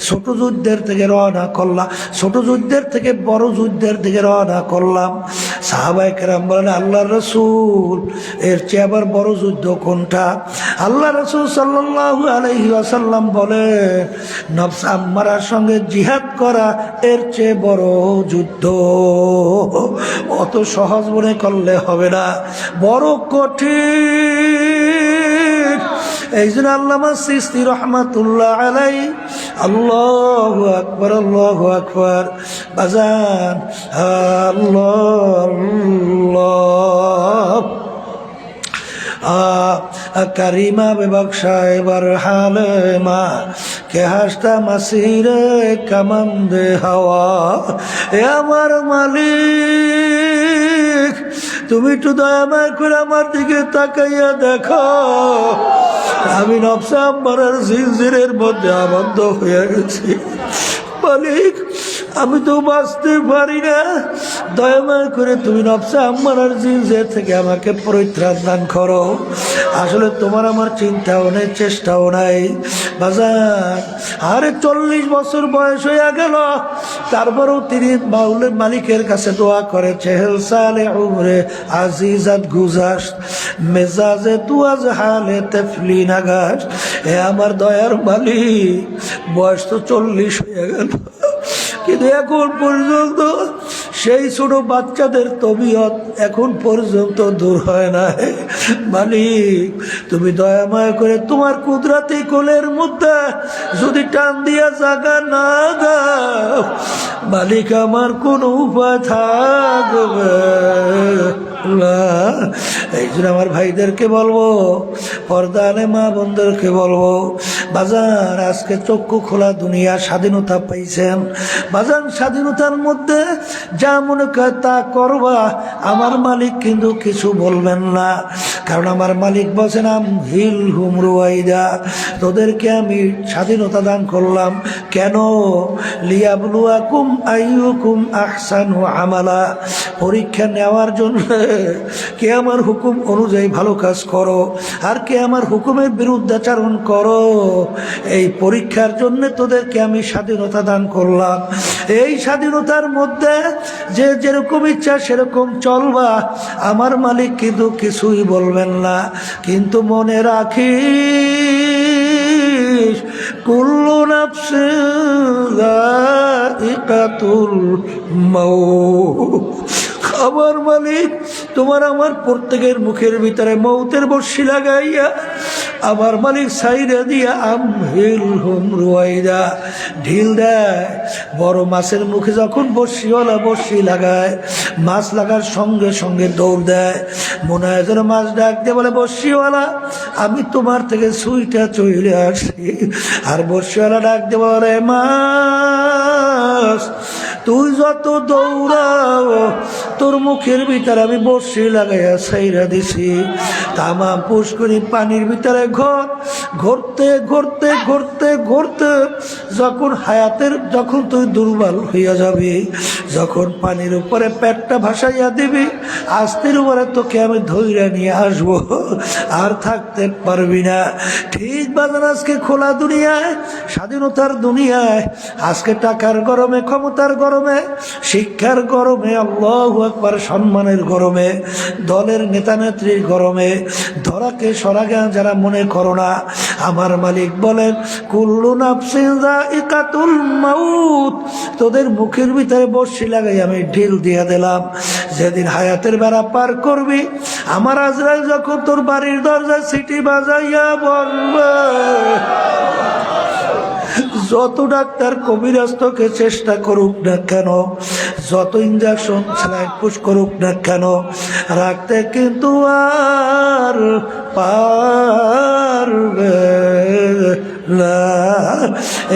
ছোট যুদ্ধের থেকে রওনা করলাম, ছোট যুদ্ধের থেকে বড় যুদ্ধের দিকে রওনা করলাম। সাহাবায়ে কেরাম বলেন, আল্লাহ রসুল, এর চেয়ে আবার বড় যুদ্ধ কোনটা? আল্লাহ রসুল সাল্লাল্লাহু আলাইহি ওয়াসাল্লাম বলেন, নফস আম্মারার সঙ্গে জিহাদ করা এর চেয়ে বড় যুদ্ধ। অত সহজ মনে করলে হবে না, বড় কঠিন। এই জন্য আল্লামা সিস্তি রহমাতুল্লাহ আলাইহি, আল্লাহু আকবার, আল্লাহু আকবার। বাজান, আল্লাহ আল্লাহ। करीमा बेबख्शाए बरहाल मा के हस्ता मसीर कमम दे हवा। ए আমার মালিক, তুমি একটু দয়াময় করে আমার দিকে তাকাইয়া দেখো, আমি নফসে আম্মারার জিনজিরের মধ্যে আবদ্ধ হয়ে গেছি। মালিক, আমি তো বাঁচতে পারি না, দয়াময় করে তুমি নফসে আম্মারার জিনজির থেকে আমাকে পরিত্রাণ দান করো। আসলে তোমার আমার চিন্তাও নেই, চেষ্টাও নাই। বাজার, আরে 40 বছর বয়স হয়ে গেল, তারপরেও তিনি মাওলার মালিকের কাছে দোয়া করে, চেহেল সালে উমরে আজিজাত গুজাস মেজাজে তু আজ হালে তেফলি নাগাস। এ আমার দয়ার মালিক, বয়স তো 40 হয়ে গেল, কিন্তু এখন পর্যন্ত সেই ছোট বাচ্চাদের তবিয়ত এখন পর্যন্ত দূর হয় না। মালিক, তুমি দয়াময় করে তোমার কুদরতি কোলের মধ্যে যদি টান দিয়া জাগা না দাও, মালিক আমার কোন উপায় থাকবে না। এই জন্য আমার ভাইদেরকে বলবো, পর্দানে মা বোনদেরকে বলবো, বাজার আজকে চক্ষু খোলা দুনিয়া, স্বাধীনতা পাইছেন। বাজান, স্বাধীনতার মধ্যে যা মনে করে তা করবা, আমার মালিক কিন্তু কিছু বলবেন না। কারণ আমার মালিক বলছেন, আমহিল হুম রুয়াইদা, তোদেরকে আমি স্বাধীনতা দান করলাম কেন? লিয়াবলুয়াকুম আইয়ুকুম আহসানু আমালা, পরীক্ষা নেওয়ার জন্য। কে আমার হুকুম অনুযায়ী ভালো কাজ করো, আর কে আমার হুকুমের বিরুদ্ধাচরণ করো। এই পরীক্ষার জন্য তোদেরকে আমি স্বাধীনতা দান করলাম। এই স্বাধীনতার মধ্যে যে যেরকম ইচ্ছা সেরকম চলবা, আমার মালিক কিন্তু কিছুই বলবেন না। কিন্তু মনে রাখিস, কুল্লু নাফসিন যায়িকাতুল মাউত। আমার মালিক তোমার আমার প্রত্যেকের মুখের ভিতরে মৌতের বর্ষি লাগাইয়া আমার মালিক সাইরা দিয়া আমহিল হুম রুয়াইদা, ঢিল দেয়। বড় মাছের মুখে যখন বর্ষিওয়ালা বর্ষি লাগায়, মাছ লাগার সঙ্গে সঙ্গে দৌড় দেয়। মনে হয় যেন মাছ ডাক দিয়ে বলে, বর্ষিওয়ালা আমি তোমার থেকে সুইটা চলে আসি। আর বর্ষিওয়ালা ডাক দিয়ে বলে, মাছ তুই যত দৌড়াও, তোর মুখের ভিতরে আমি বর্ষি লাগাইয়া ছাইরা দিছি। তামাম পুষ্করি পানির ভিতরে ঘুরতে ঘুরতে ঘুরতে ঘুরতে যখন হায়াতের, যখন তুই দুর্বল হইয়া যাবি, যখন পানির উপরে পেটটা ভাসাইয়া দিবি, আস্তের উপরে তোকে আমি ধইরা নিয়ে আসবো, আর থাকতে পারবি না। ঠিক বাজার আজকে খোলা দুনিয়ায়, স্বাধীনতার দুনিয়ায়, আজকে টাকার গরমে, ক্ষমতার গরমে, শিক্ষার গরমে, আল্লাহু আকবার, সম্মানের গরমে, দলের নেতা নেত্রীর গরমে ধরাকে সরাগা যারা মনে করো না, আমার মালিক বলেন, কুল্লু নাফসিন যায়িকাতুল মাউত, তোদের মুখের ভিতরে বর্ষি লাগাই আমি ঢিল দিয়ে দিলাম। যেদিন হায়াতের বেড়া পার করবি, আমার আজরাইল যখন তোর বাড়ির দরজায় সিটি বাজাইয়া বলবে, যত ডাক্তার কবিরাজ তোকে চেষ্টা করুক না কেন, যত ইঞ্জেকশন স্যালাইন পুশ করুক না কেন, রাখতে কিন্তু আর পারবে না।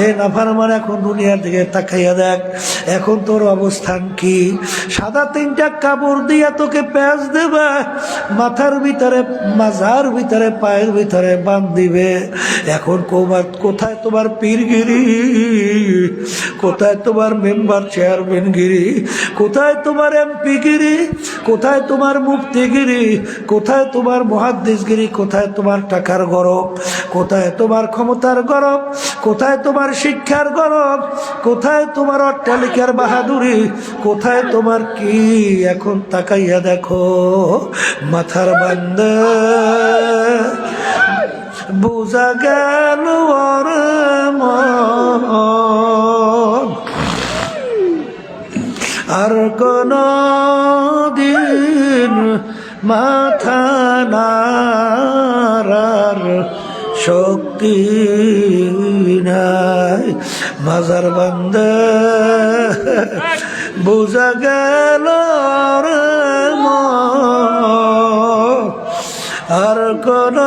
এ নাফরমান, এখন দুনিয়ার দিকে তাকাইয়া দেখ, এখন তোর অবস্থান কি? সাদা 3টা কাপড় দিয়া তোকে প্যাঁচ দেবে, মাথার ভিতরে, মাজার ভিতরে, পায়ের ভিতরে বাঁধ দিবে। এখন কোথায় তোমার পীরগিরি? কোথায় তোমার মেম্বার চেয়ারম্যানগিরি? কোথায় তোমার এমপিগিরি? কোথায় তোমার মুফতিগিরি? কোথায় তোমার মুহাদ্দিসগিরি? কোথায় তোমার টাকার গরব? কোথায় তোমার ক্ষমতার গরব? কোথায় তোমার শিক্ষার গরব? কোথায় তোমার অট্টালিকার বাহাদুরি? কোথায় তোমার কি? এখন তাকাইয়া দেখো মাথার বান্দা, বুঝা গেল ওর মন আর কোন দিন মাথা নাড়ার শক্তি নাই। মাজার বান্দা বুঝা গেল রে মন আর কোন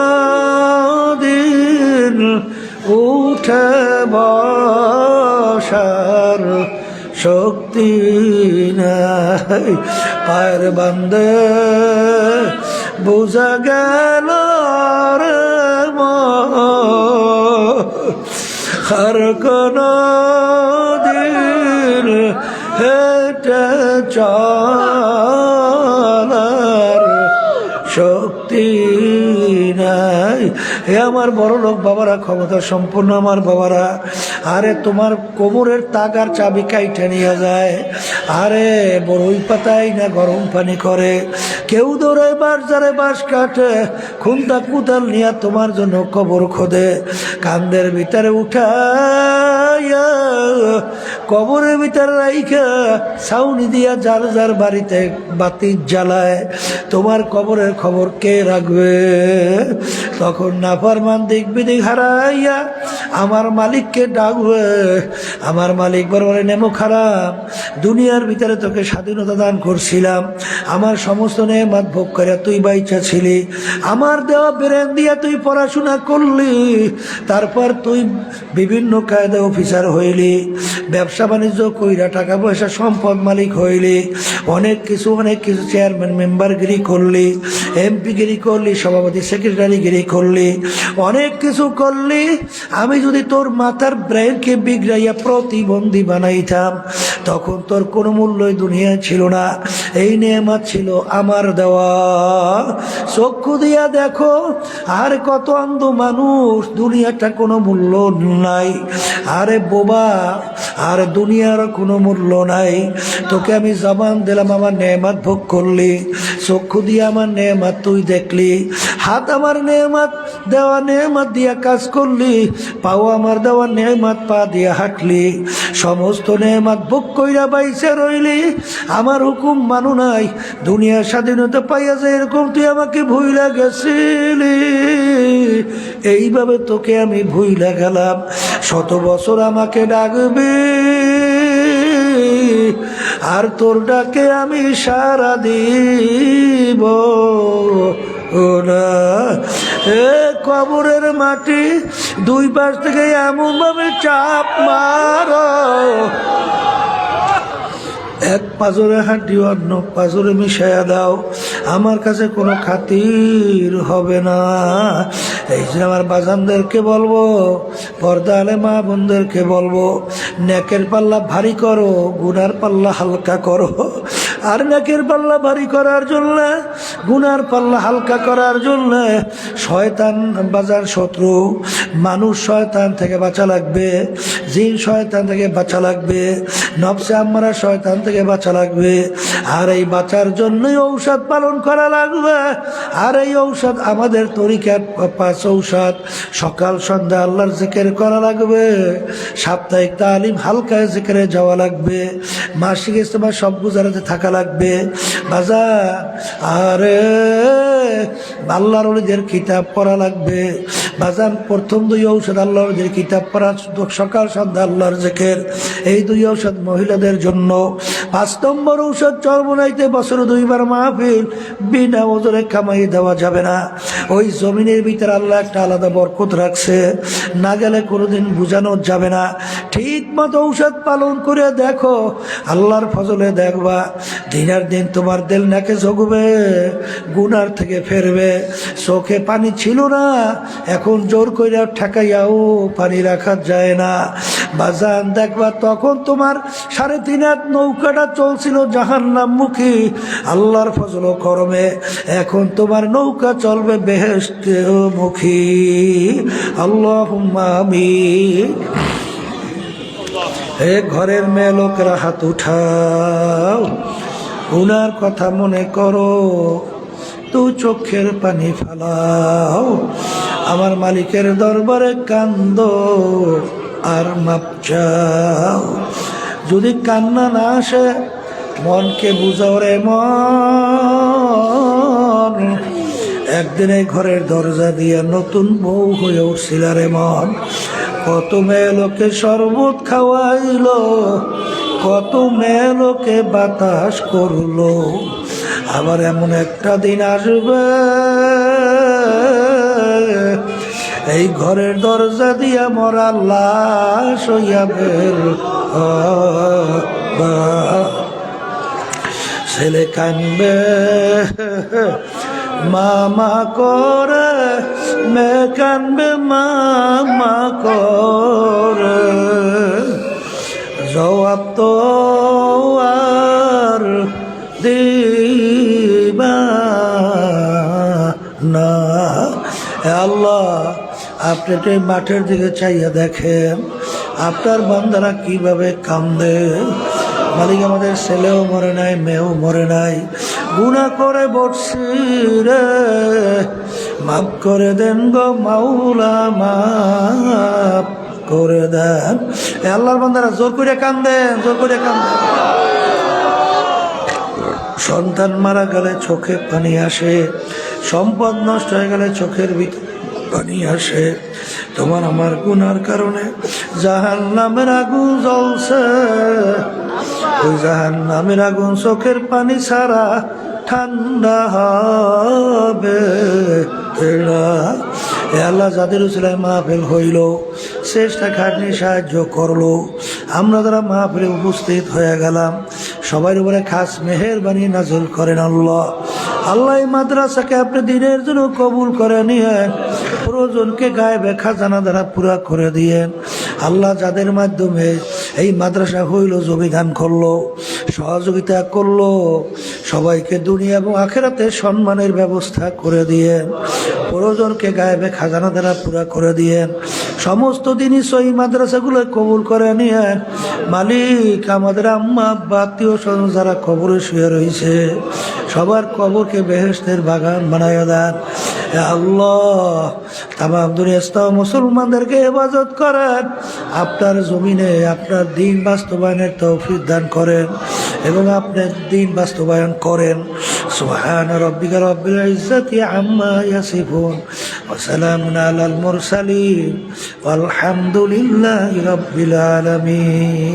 দিন উঠে বসার শক্তি নাই। পায়ের বান্দে বুঝা গেল রে আর কোন দিন হেঁটে চলার শক্তি নাই। হে আমার বড় লোক বাবারা, ক্ষমতা সম্পূর্ণ আমার বাবারা, আরে তোমার কোমরের তাগার চাবি কাইটে নিয়ে যায়, আরে বড়ই পাতাই না গরম পানি করে, কেউ দৌড়ায় বাজারে বাঁশ কাটে, খুন্তা কুতাল নিয়ে তোমার জন্য কবর খোদে, কান্দের ভিতরে উঠাইয়া কবরের ভিতরে রাইখা ছাউনি দিয়া যার যার বাড়িতে বাতি জ্বালায়, তোমার কবরের খবর কে রাখবে? তখন নাফরমান দিক বিদিক হারাইয়া আমার মালিককে ডাকবে। আমার মালিক বলে, নেমো খারাপ, দুনিয়ার ভিতরে তোকে স্বাধীনতা দান করছিলাম, আমার সমস্ত নেয়ামত ভোগ করে তুই বাইচা ছিলি, আমার দেওয়া ব্রেন দিয়া তুই পড়াশোনা করলি, তারপর তুই বিভিন্ন কায়দা অফিসার হইলি, ব্যবসা বাণিজ্য কইরা টাকা পয়সা সম্পদ মালিক হইলি, অনেক কিছু চেয়ারম্যান মেম্বারগিরি করলি, এমপিগিরি করলি, সভাপতি সেক্রেটারিগিরি করলি, অনেক কিছু করলি। আমি যদি তোর মাথার ব্রেনকে বিগড়াইয়া প্রতিবন্ধী বানাইতাম, তখন তোর কোনো মূল্যই দুনিয়া ছিল না। এই নেয়ামত ছিল আমার দেওয়া। চক্ষু দিয়া দেখো, আর কত অন্ধ মানুষ, দুনিয়াটা কোনো মূল্য নাই। আরে বোবা, আর দুনিয়ার কোনো মূল্য নাই। তোকে আমি জবান দিলাম, আমার নেয়ামত ভোগ করলি, চক্ষু দিয়ে আমার নেয়ামত তুই দেখলি, হাত আমার নেয়ামত দেওয়া নেয়ামত দিয়া কাজ করলি, পাও আমার দেওয়া নেয়ামত পা দিয়া হাঁটলি, সমস্ত নেয়ামত ভোগ কইরা বাইসে রইলি, আমার হুকুম মানু নাই। দুনিয়ার স্বাধীনতা পাইয়া যায় এরকম তুই আমাকে ভুইলা গেছিলি, এইভাবে তোকে আমি ভুইলা গেলাম। 100 বছর আমাকে ডাকবি, আর তোর ডাকে আমি সারা দিব না। এ কবরের মাটি দুই পাশ থেকে এমন ভাবে চাপ মারো, এক পাজরে হাঁটি অন্য পাজরে মিশাইয়া দাও, আমার কাছে কোনো খাতির হবে না। এই যে আমার বাজানদেরকে বলবো, পর্দা আলে মা বোনদেরকে বলবো, নেকের পাল্লা ভারী করো, গুনার পাল্লা হালকা করো। আর নেকের পাল্লা ভারী করার জন্য, গুনার পাল্লা হালকা করার জন্য শয়তান বাজার শত্রু, মানুষ শয়তান থেকে বাঁচা লাগবে, জিন শয়তান থেকে বাঁচা লাগবে, নফসে আম্মারা শয়তান থেকে বাঁচা লাগবে। আর এই বাঁচার জন্যই ঔষধ পালন করা লাগবে। আর এই ঔষধ আমাদের তরিকার 5 ঔষধ, সকাল সন্ধ্যা আল্লাহর জিকির করা লাগবে, সাপ্তাহিক তালিম হালকা জিকিরে যাওয়া লাগবে, মাসিক ইজতেমা সব গুজারাতে থাকা লাগবে বাজার। আরে আল্লাহর ওলিদের কিতাব পড়া লাগবে বাজান। প্রথম 2 ঔষধ আল্লাহর ওলিদের কিতাব পড়া, সকাল সন্ধ্যা আল্লাহর জিকির, এই 2 ঔষধ মহিলাদের জন্য 5 নম্বর ঔষধ চরমনাইতে বছরে 2 বার মাহফিল বিনা ওজরে কামাই দেওয়া যাবে না। ওই জমিনের ভিতরে আল্লাহ একটা আলাদা বরকত রাখছে, না গেলে কোনোদিন বোঝানো যাবে না। ঠিক মতো ঔষধ পালন করে দেখো, আল্লাহর ফজলে দেখবা দিনের দিন তোমার দিল নাকে জগবে, গুনার থেকে ফেরবে। চোখে পানি ছিল না, এখন জোর করে ঠেকাইয়াও পানি রাখা যায় না। বাজান দেখবা তখন তোমার 3.5 হাত নৌকাটা চলছিল জাহান্নামমুখী, আল্লাহর ফজল করমে এখন তোমার নৌকা চলবে বেহেশতমুখী। আল্লাহুম্মা আমিন। হে ঘরের মেয়ে লোকেরা হাত উঠাও, গুনার কথা মনে করো, তুই চোখের পানি ফালাও, আমার মালিকের দরবারে কান্দো আর মাপ চাও। যদি কান্না না আসে মনকে বুঝাও রে মন, একদিন এই ঘরের দরজা দিয়ে নতুন বউ হয়ে উঠছিল রে মন। কত মেয়ে লোকে শরবত খাওয়াইলো, কত মেয়ে লোকে বাতাস করলো, আবার এমন একটা দিন আসবে এই ঘরের দরজা দিয়া মরা লাশ হইয়া বের হবে। ছেলে কানবে মামা করে, মেয়ে কানবে মামা করে, জবাব তো আর দিবা না। আল্লাহ আপনি তো মাঠের দিকে চাইয়া দেখেন আপনার বান্দারা কিভাবে কান্দে। মালিক আমাদের ছেলেও মরে নাই, মেয়েও মরে নাই, গুনাহ করে বসছি রে, মাফ করে দেন গো মাওলা, মাফ করে দেন। আল্লাহর বান্দারা জোর করে কান্দেন, জোর করে কান্দেন। সন্তান মারা গেলে চোখে পানি আসে, সম্পদ নষ্ট হয়ে গেলে চোখের ভিতরে পানি আসে। তোমার আমার গুনার কারণে জাহান্নামের আগুন জ্বলছে, ওই জাহান্নামের আগুন চোখের পানি ছাড়া ঠান্ডা হবে না। আল্লাহ যাদের উসিলায় মাহফিল হইল, চেষ্টা খাটনি সাহায্য করলো, আমরা যারা মাহফিলে উপস্থিত হয়ে গেলাম, সবার উপরে খাস মেহেরবানি নাযিল করেন আল্লাহ। আল্লাহ এই মাদ্রাসাকে আপনি দিনের জন্য কবুল করে নিয়েন, প্রয়োজনকে গায়েবে খাজানা দ্বারা পুরা করে দিয়েন। আল্লাহ যাদের মাধ্যমে এই মাদ্রাসা হইল, জমিদান করলো, সহযোগিতা করলো, সবাইকে দুনিয়া এবং আখেরাতে সম্মানের ব্যবস্থা করে দিয়েন, প্রয়োজনকে গায়েবে খাজানা দ্বারা পুরা করে দিয়েন। সমস্ত দিনই সই মাদ্রাসাগুলো কবুল করে নিয়েন। মালিক আমাদের আম্মা আব্বা আত্মীয় স্বজন যারা কবরে শুয়ে রয়েছে, সবার কবরকে বেহেশতের বাগান বানাইয়া দেন। আল্লাহ তামাম দুনিয়া মুসলমানদেরকে হেফাজত করেন, আপনার জমিনে আপনার দিন বাস্তবায়নের তৌফিক দান করেন এবং আপনার দিন বাস্তবায়ন করেন। সুবহান রাব্বিকা রাব্বিল ইজ্জাতি আম্মা ইয়াসিফুন ওয়া সালামুন আলাল মুরসালিন ওয়ালহামদুলিল্লাহি রাব্বিল আলামিন।